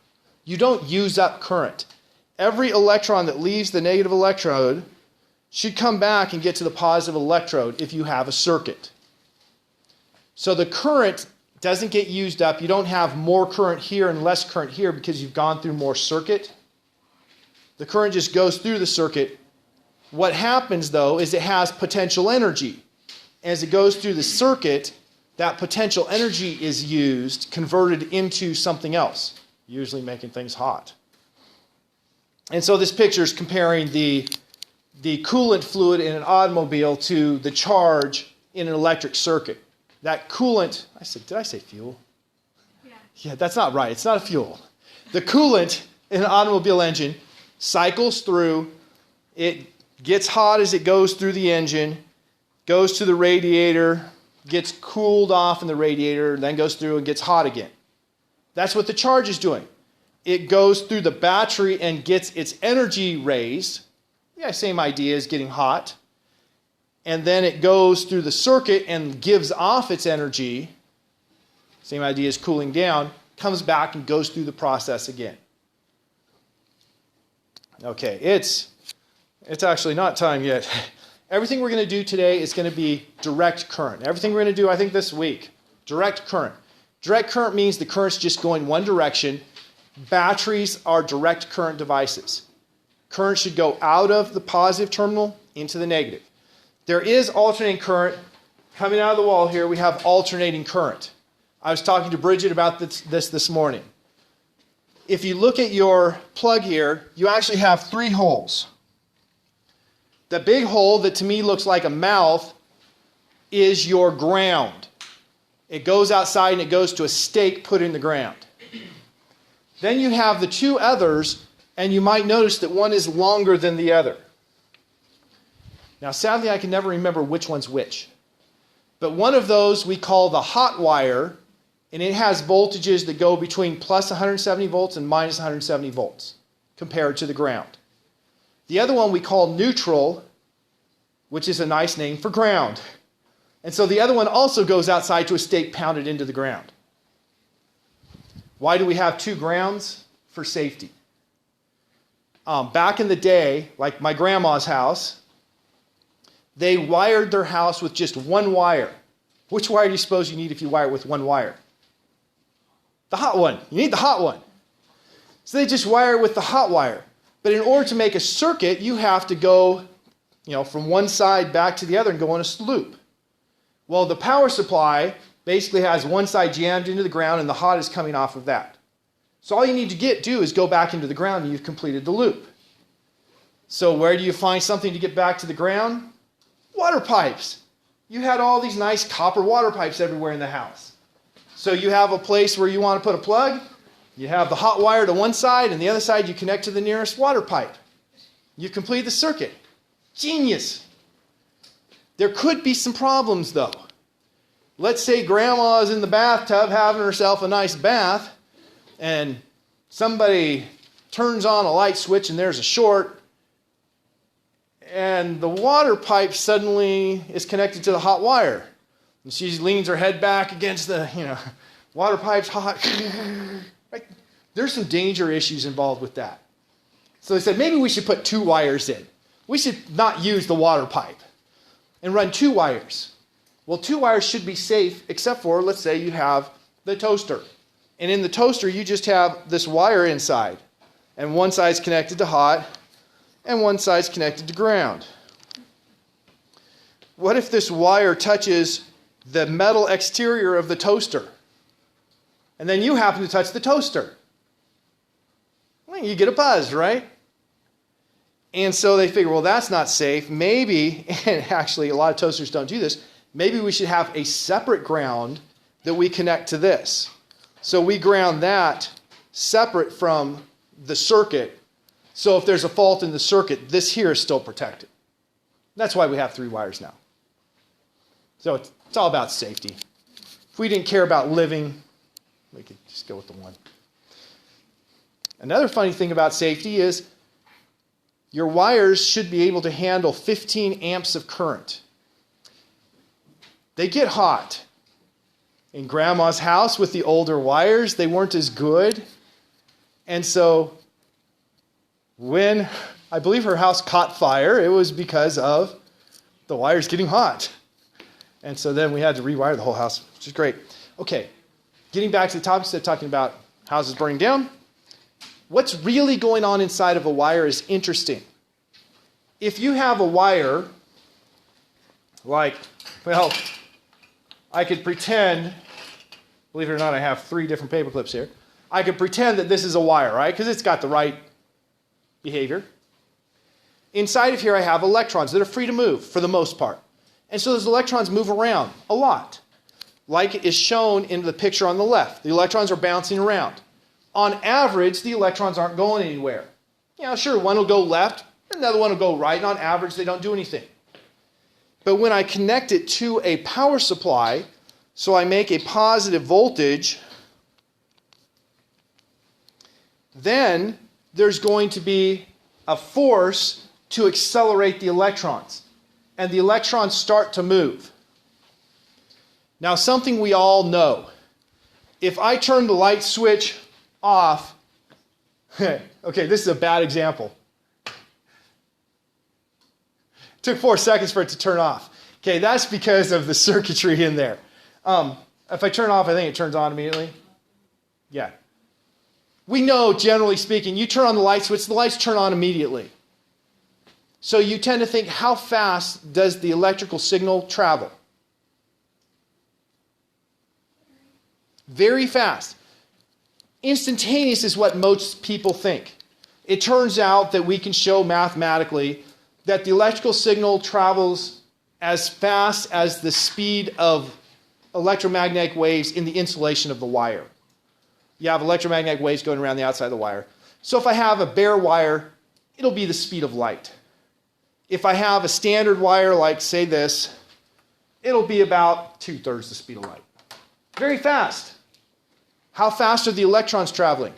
You don't use up current. Every electron that leaves the negative electrode should come back and get to the positive electrode if you have a circuit. So the current doesn't get used up. You don't have more current here and less current here because you've gone through more circuit. The current just goes through the circuit. What happens, though, is it has potential energy. As it goes through the circuit, that potential energy is used, converted into something else. usually making things hot. And so this picture is comparing the coolant fluid in an automobile to the charge in an electric circuit. That coolant, did I say fuel? Yeah, that's not right. It's not a fuel. The coolant in an automobile engine cycles through. It gets hot as it goes through the engine, goes to the radiator, gets cooled off in the radiator, then goes through and gets hot again. That's what the charge is doing. It goes through the battery and gets its energy raised. Yeah, same idea as getting hot. And then it goes through the circuit and gives off its energy. Same idea as cooling down. Comes back and goes through the process again. Okay, it's actually not time yet. Everything we're going to do today is going to be direct current. Everything we're going to do, I think, this week, direct current. Direct current means the current's just going one direction. Batteries are direct current devices. Current should go out of the positive terminal into the negative. There is alternating current. Coming out of the wall here, we have alternating current. I was talking to Bridget about this morning. If you look at your plug here, you actually have 3 holes. The big hole that to me looks like a mouth is your ground. It goes outside and it goes to a stake put in the ground. Then you have the 2 others, and you might notice that one is longer than the other. Now, sadly, I can never remember which one's which. But one of those we call the hot wire, and it has voltages that go between plus 170 volts and minus 170 volts compared to the ground. The other one we call neutral, which is a nice name for ground. And so the other one also goes outside to a stake pounded into the ground. Why do we have 2 grounds? For safety. Back in the day, like my grandma's house, they wired their house with just 1 wire. Which wire do you suppose you need if you wire it with 1 wire? The hot one. You need the hot one. So they just wire it with the hot wire. But in order to make a circuit, you have to go, from one side back to the other and go on a loop. Well, the power supply basically has one side jammed into the ground and the hot is coming off of that. So all you need to do is go back into the ground and you've completed the loop. So where do you find something to get back to the ground? Water pipes. You had all these nice copper water pipes everywhere in the house. So you have a place where you want to put a plug. You have the hot wire to one side, and the other side you connect to the nearest water pipe. You complete the circuit. Genius. There could be some problems, though. Let's say grandma's in the bathtub having herself a nice bath, and somebody turns on a light switch and there's a short, and the water pipe suddenly is connected to the hot wire. And she leans her head back against the, water pipe's hot. Right? There's some danger issues involved with that. So they said, maybe we should put 2 wires in. We should not use the water pipe and run 2 wires. Well, 2 wires should be safe, except for, let's say you have the toaster. And in the toaster, you just have this wire inside. And one side's connected to hot, and one side's connected to ground. What if this wire touches the metal exterior of the toaster? And then you happen to touch the toaster. Well, you get a buzz, right? And so they figure, well, that's not safe. Maybe, and actually a lot of toasters don't do this, maybe we should have a separate ground that we connect to this. So we ground that separate from the circuit. So if there's a fault in the circuit, this here is still protected. That's why we have 3 wires now. So it's all about safety. If we didn't care about living, we could just go with the 1. Another funny thing about safety is your wires should be able to handle 15 amps of current. They get hot. In Grandma's house with the older wires, they weren't as good. And so when I believe her house caught fire, it was because of the wires getting hot. And so then we had to rewire the whole house, which is great. Okay, getting back to the topic, instead of talking about houses burning down, what's really going on inside of a wire is interesting. If you have a wire, I could pretend, believe it or not, I have 3 different paper clips here. I could pretend that this is a wire, right? Because it's got the right behavior. Inside of here, I have electrons that are free to move for the most part. And so those electrons move around a lot, like is shown in the picture on the left. The electrons are bouncing around. On average, the electrons aren't going anywhere. Sure, one will go left, another one will go right, and on average, they don't do anything. But when I connect it to a power supply, so I make a positive voltage, then there's going to be a force to accelerate the electrons. And the electrons start to move. Now, something we all know. If I turn the light switch off, okay, this is a bad example. It took 4 seconds for it to turn off. Okay, that's because of the circuitry in there. If I turn it off, I think it turns on immediately. Yeah. We know, generally speaking, you turn on the light switch, the lights turn on immediately. So you tend to think, how fast does the electrical signal travel? Very fast. Instantaneous is what most people think. It turns out that we can show mathematically that the electrical signal travels as fast as the speed of electromagnetic waves in the insulation of the wire. You have electromagnetic waves going around the outside of the wire. So if I have a bare wire, it'll be the speed of light. If I have a standard wire like, say, this, it'll be about 2/3 the speed of light. Very fast. How fast are the electrons traveling?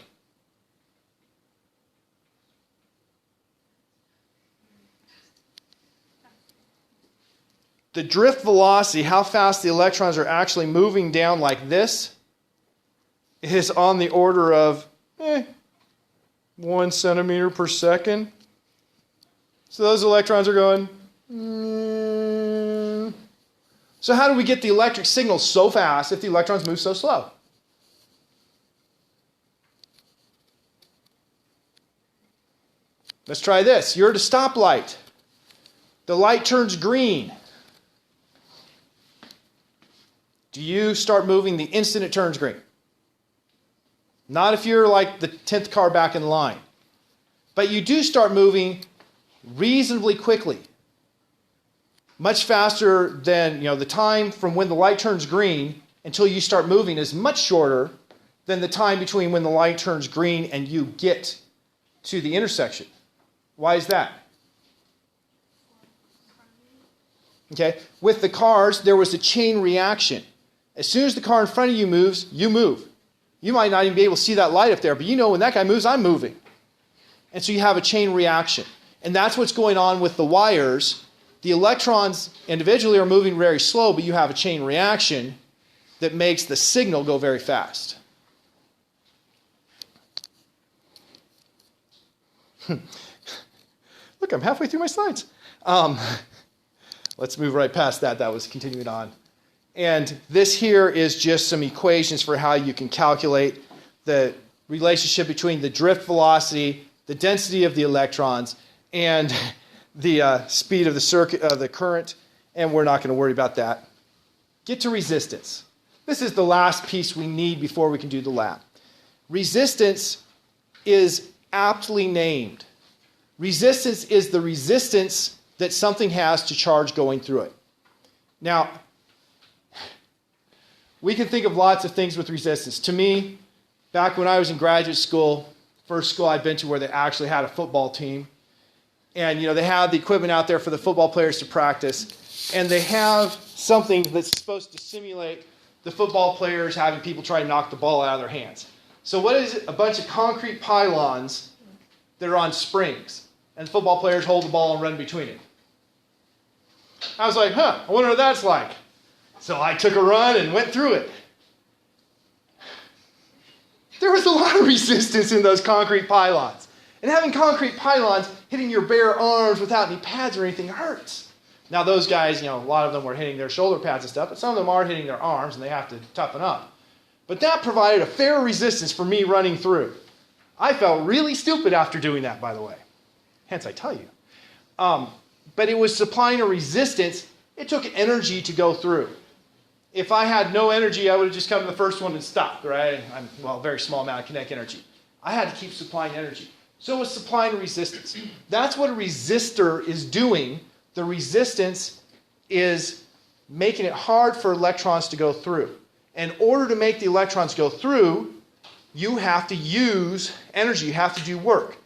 The drift velocity, how fast the electrons are actually moving down like this, is on the order of 1 centimeter per second. So those electrons are going. So how do we get the electric signal so fast if the electrons move so slow? Let's try this. You're at a stoplight. The light turns green. Do you start moving the instant it turns green? Not if you're like the 10th car back in line. But you do start moving reasonably quickly. Much faster than, the time from when the light turns green until you start moving is much shorter than the time between when the light turns green and you get to the intersection. Why is that? Okay, with the cars, there was a chain reaction. As soon as the car in front of you moves, you move. You might not even be able to see that light up there, but when that guy moves, I'm moving. And so you have a chain reaction. And that's what's going on with the wires. The electrons individually are moving very slow, but you have a chain reaction that makes the signal go very fast. Look, I'm halfway through my slides. Let's move right past that. That was continuing on. And this here is just some equations for how you can calculate the relationship between the drift velocity, the density of the electrons, and the speed of the circuit, the current, and we're not going to worry about that. Get to resistance. This is the last piece we need before we can do the lab. Resistance is aptly named. Resistance is the resistance that something has to charge going through it. Now, we can think of lots of things with resistance. To me, back when I was in graduate school, first school I'd been to where they actually had a football team, and they have the equipment out there for the football players to practice, and they have something that's supposed to simulate the football players having people try to knock the ball out of their hands. So what is it? A bunch of concrete pylons that are on springs, and the football players hold the ball and run between it. I was like, I wonder what that's like. So I took a run and went through it. There was a lot of resistance in those concrete pylons. And having concrete pylons hitting your bare arms without any pads or anything hurts. Now those guys, a lot of them were hitting their shoulder pads and stuff, but some of them are hitting their arms and they have to toughen up. But that provided a fair resistance for me running through. I felt really stupid after doing that, by the way. Hence I tell you. But it was supplying a resistance. It took energy to go through. If I had no energy, I would have just come to the first one and stopped, right? Well, a very small amount of kinetic energy. I had to keep supplying energy. So it's supplying resistance. That's what a resistor is doing. The resistance is making it hard for electrons to go through. In order to make the electrons go through, you have to use energy, you have to do work.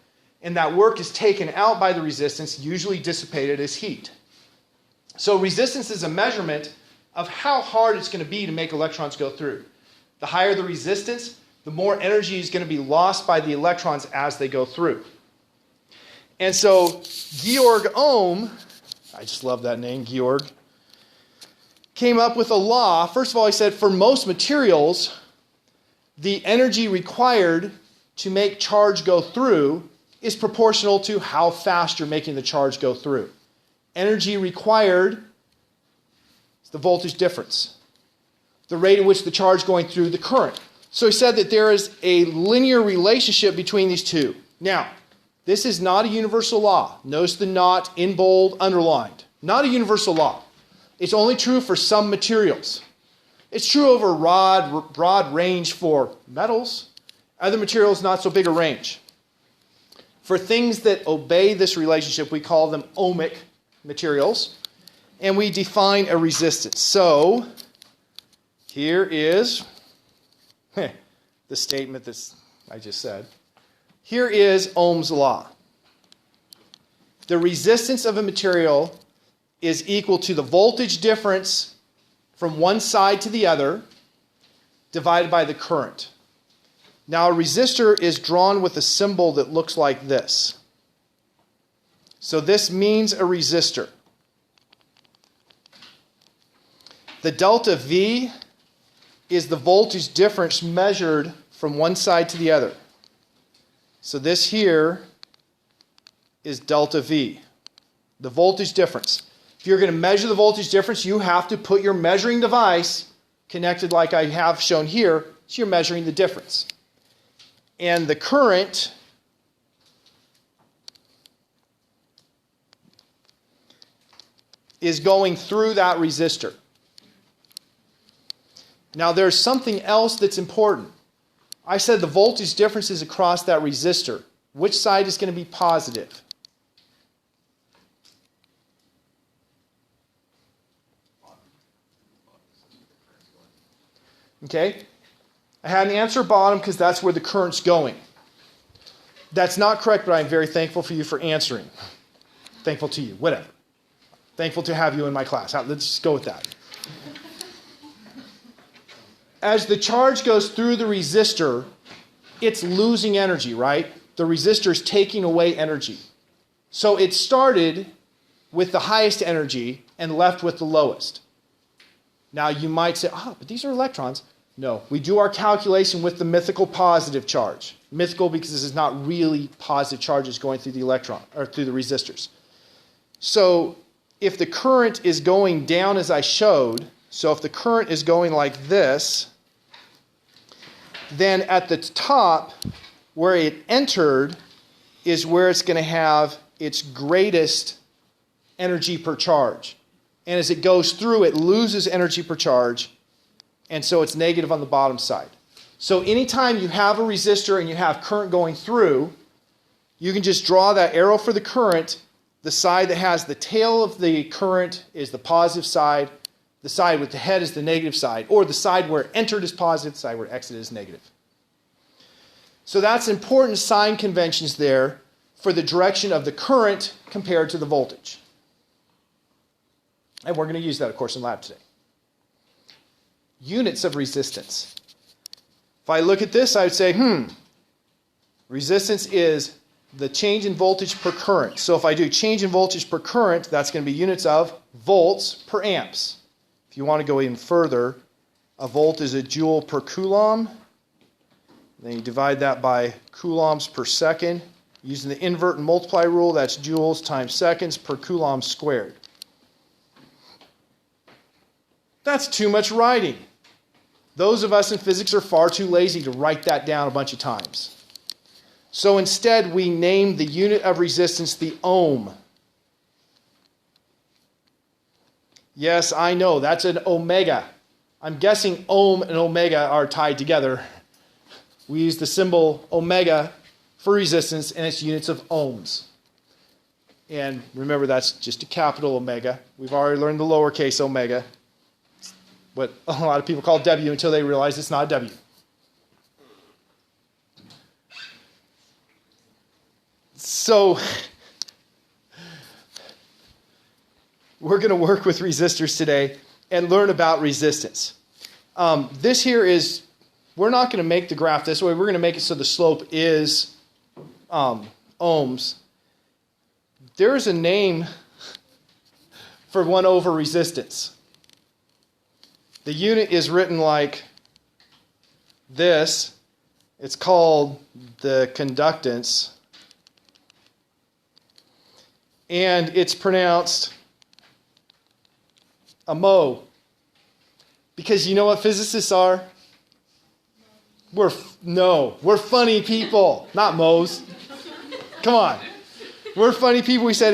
And that work is taken out by the resistance, usually dissipated as heat. So resistance is a measurement of how hard it's going to be to make electrons go through. The higher the resistance, the more energy is going to be lost by the electrons as they go through. And so Georg Ohm, I just love that name, Georg, came up with a law. First of all, he said for most materials, the energy required to make charge go through is proportional to how fast you're making the charge go through. Energy required is the voltage difference, the rate at which the charge going through the current. So he said that there is a linear relationship between these two. Now, this is not a universal law. Notice the not in bold underlined. Not a universal law. It's only true for some materials. It's true over a broad range for metals. Other materials, not so big a range. For things that obey this relationship, we call them ohmic materials. And we define a resistance. So, here is the statement that I just said. Here is Ohm's law. The resistance of a material is equal to the voltage difference from one side to the other divided by the current. Now, a resistor is drawn with a symbol that looks like this. So this means a resistor. The delta V is the voltage difference measured from one side to the other. So this here is delta V, the voltage difference. If you're going to measure the voltage difference, you have to put your measuring device connected like I have shown here, so you're measuring the difference. And the current is going through that resistor. Now there's something else that's important. I said the voltage difference is across that resistor. Which side is going to be positive? Okay? I had an answer bottom because that's where the current's going. That's not correct, but I'm very thankful for you for answering. Thankful to you, whatever. Thankful to have you in my class. Let's just go with that. As the charge goes through the resistor, it's losing energy, right? The resistor is taking away energy. So it started with the highest energy and left with the lowest. Now you might say, but these are electrons. No, we do our calculation with the mythical positive charge. Mythical because this is not really positive charges going through the electron or through the resistors. So if the current is going down as I showed, so if the current is going like this, then at the top where it entered is where it's going to have its greatest energy per charge. And as it goes through, it loses energy per charge, and so it's negative on the bottom side. So anytime you have a resistor and you have current going through, you can just draw that arrow for the current. The side that has the tail of the current is the positive side. The side with the head is the negative side. Or the side where it entered is positive, the side where it exited is negative. So that's important sign conventions there for the direction of the current compared to the voltage. And we're going to use that, of course, in lab today. Units of resistance. If I look at this, I would say, resistance is the change in voltage per current. So if I do change in voltage per current, that's going to be units of volts per amps. If you want to go even further, a volt is a joule per coulomb. Then you divide that by coulombs per second. Using the invert and multiply rule, that's joules times seconds per coulomb squared. That's too much writing. Those of us in physics are far too lazy to write that down a bunch of times. So instead, we name the unit of resistance the ohm. Yes, I know, that's an omega. I'm guessing ohm and omega are tied together. We use the symbol omega for resistance, and it's units of ohms. And remember, that's just a capital omega. We've already learned the lowercase omega, what a lot of people call W until they realize it's not a W. So we're going to work with resistors today and learn about resistance. This here is, we're not going to make the graph this way. We're going to make it so the slope is ohms. There is a name for 1 over resistance. The unit is written like this. It's called the conductance. And it's pronounced a mho. Because you know what physicists are? We're funny people. Not mohs. Come on. We're funny people. We said,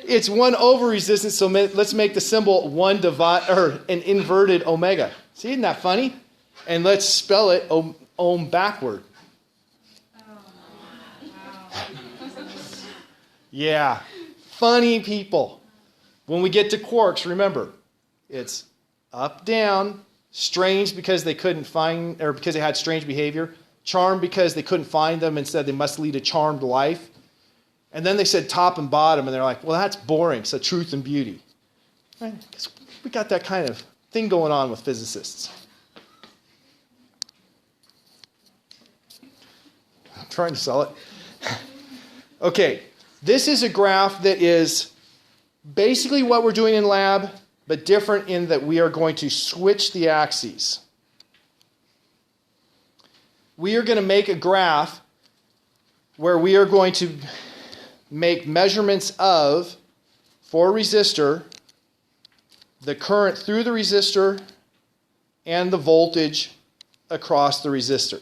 it's 1 over resistance, so let's make the symbol an inverted omega. See, isn't that funny? And let's spell it ohm backward. Yeah, funny people. When we get to quarks, remember, it's up, down, strange because they couldn't find, or because they had strange behavior, charmed because they couldn't find them and said they must lead a charmed life. And then they said top and bottom, and they're like, well, that's boring, so truth and beauty. Right? We got that kind of thing going on with physicists. I'm trying to sell it. Okay, this is a graph that is basically what we're doing in lab, but different in that we are going to switch the axes. We are going to make a graph where we are going to make measurements of, for resistor, the current through the resistor and the voltage across the resistor.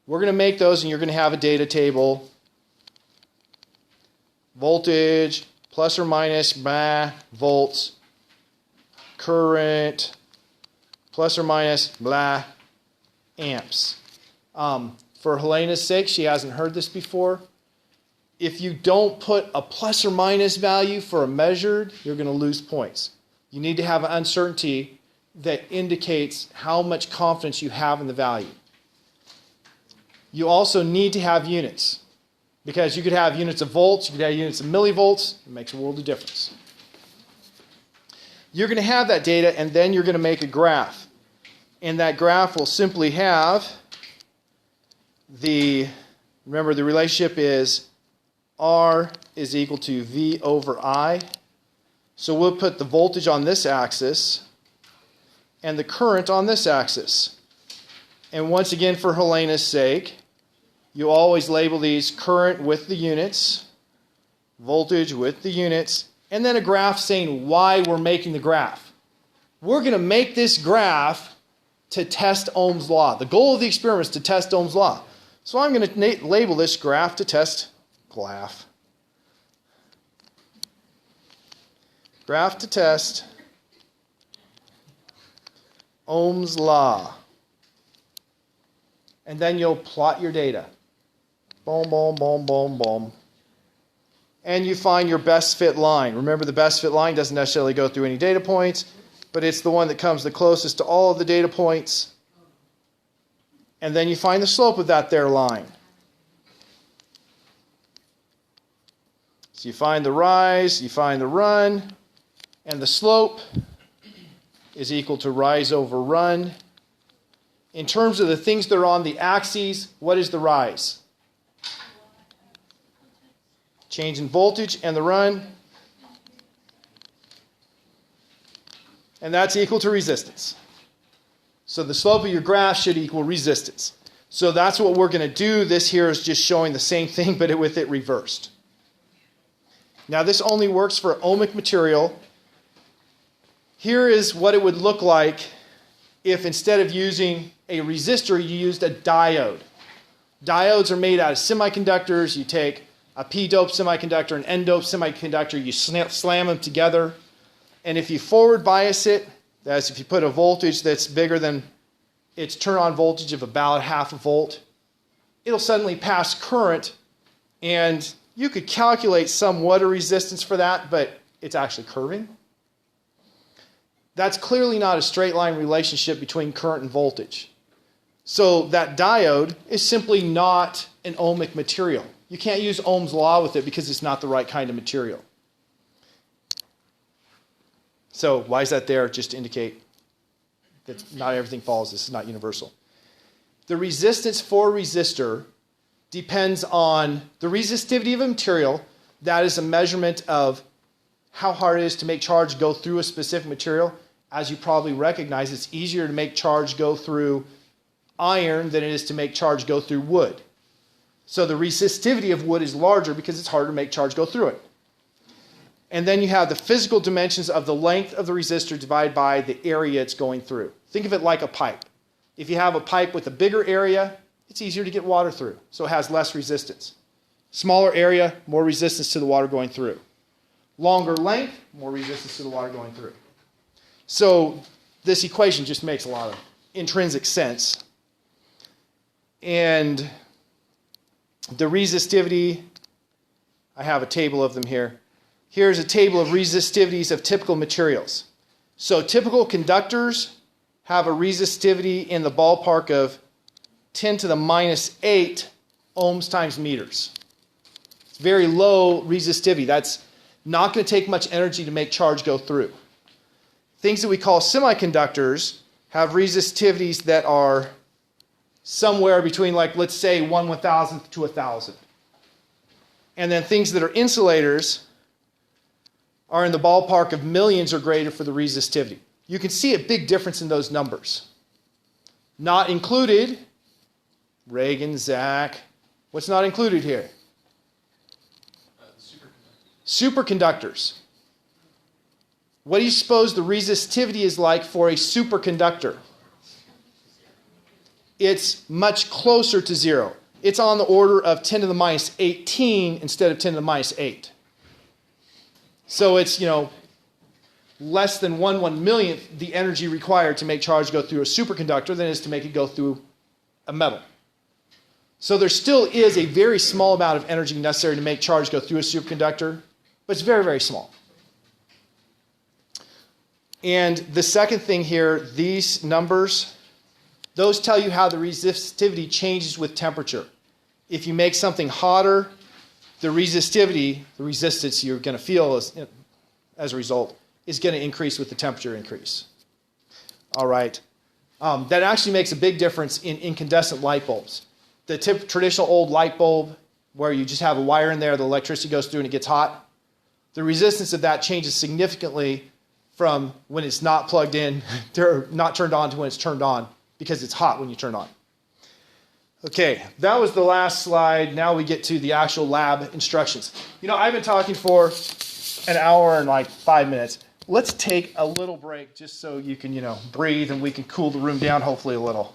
We're going to make those, and you're going to have a data table. Voltage, plus or minus, volts. Current, plus or minus, blah, amps. For Helena's sake, she hasn't heard this before. If you don't put a plus or minus value for a measured, you're going to lose points. You need to have an uncertainty that indicates how much confidence you have in the value. You also need to have units, because you could have units of volts, you could have units of millivolts. It makes a world of difference. You're going to have that data, and then you're going to make a graph. And that graph will simply have remember the relationship is R is equal to V over I. So we'll put the voltage on this axis and the current on this axis. And once again, for Helena's sake, you always label these current with the units, voltage with the units, and then a graph saying why we're making the graph. We're going to make this graph to test Ohm's law. The goal of the experiment is to test Ohm's law. So I'm going to label this graph to test graph to test Ohm's law. And then you'll plot your data. Boom, boom, boom, boom, boom. And you find your best fit line. Remember, the best fit line doesn't necessarily go through any data points, but it's the one that comes the closest to all of the data points. And then you find the slope of that there line. So you find the rise, you find the run, and the slope is equal to rise over run. In terms of the things that are on the axes, what is the rise? Change in voltage, and the run. And that's equal to resistance. So the slope of your graph should equal resistance. So that's what we're going to do. This here is just showing the same thing, but with it reversed. Now this only works for ohmic material. Here is what it would look like if instead of using a resistor, you used a diode. Diodes are made out of semiconductors. You take a p-doped semiconductor, an n-doped semiconductor, you slam them together, and if you forward bias it, That is, if you put a voltage that's bigger than its turn-on voltage of about half a volt, it'll suddenly pass current, and you could calculate somewhat a resistance for that, but it's actually curving. That's clearly not a straight line relationship between current and voltage. So that diode is simply not an ohmic material. You can't use Ohm's law with it because it's not the right kind of material. So why is that there? Just to indicate that not everything follows this. It's not universal. The resistance for a resistor depends on the resistivity of a material. That is a measurement of how hard it is to make charge go through a specific material. As you probably recognize, it's easier to make charge go through iron than it is to make charge go through wood. So the resistivity of wood is larger because it's harder to make charge go through it. And then you have the physical dimensions of the length of the resistor divided by the area it's going through. Think of it like a pipe. If you have a pipe with a bigger area, it's easier to get water through, so it has less resistance. Smaller area, more resistance to the water going through. Longer length, more resistance to the water going through. So this equation just makes a lot of intrinsic sense. And the resistivity, I have a table of them here. Here's a table of resistivities of typical materials. So typical conductors have a resistivity in the ballpark of 10 to the minus 8 ohms times meters. It's very low resistivity. That's not going to take much energy to make charge go through. Things that we call semiconductors have resistivities that are somewhere between, like, let's say 1/1000th to 1,000. And then things that are insulators are in the ballpark of millions or greater for the resistivity. You can see a big difference in those numbers. Not included, Reagan, Zach, what's not included here? Superconductors. What do you suppose the resistivity is like for a superconductor? It's much closer to 0. It's on the order of 10 to the minus 18 instead of 10 to the minus 8. So it's, less than 1/1,000,000th the energy required to make charge go through a superconductor than it is to make it go through a metal. So there still is a very small amount of energy necessary to make charge go through a superconductor, but it's very, very small. And the second thing here, these numbers, those tell you how the resistivity changes with temperature. If you make something hotter, the resistivity, the resistance you're going to feel as a result, is going to increase with the temperature increase. All right. That actually makes a big difference in incandescent light bulbs. The traditional old light bulb, where you just have a wire in there, the electricity goes through and it gets hot, the resistance of that changes significantly from when it's not plugged in, or not turned on, to when it's turned on, because it's hot when you turn on. Okay, that was the last slide. Now we get to the actual lab instructions. I've been talking for an hour and like 5 minutes. Let's take a little break just so you can, breathe, and we can cool the room down hopefully a little.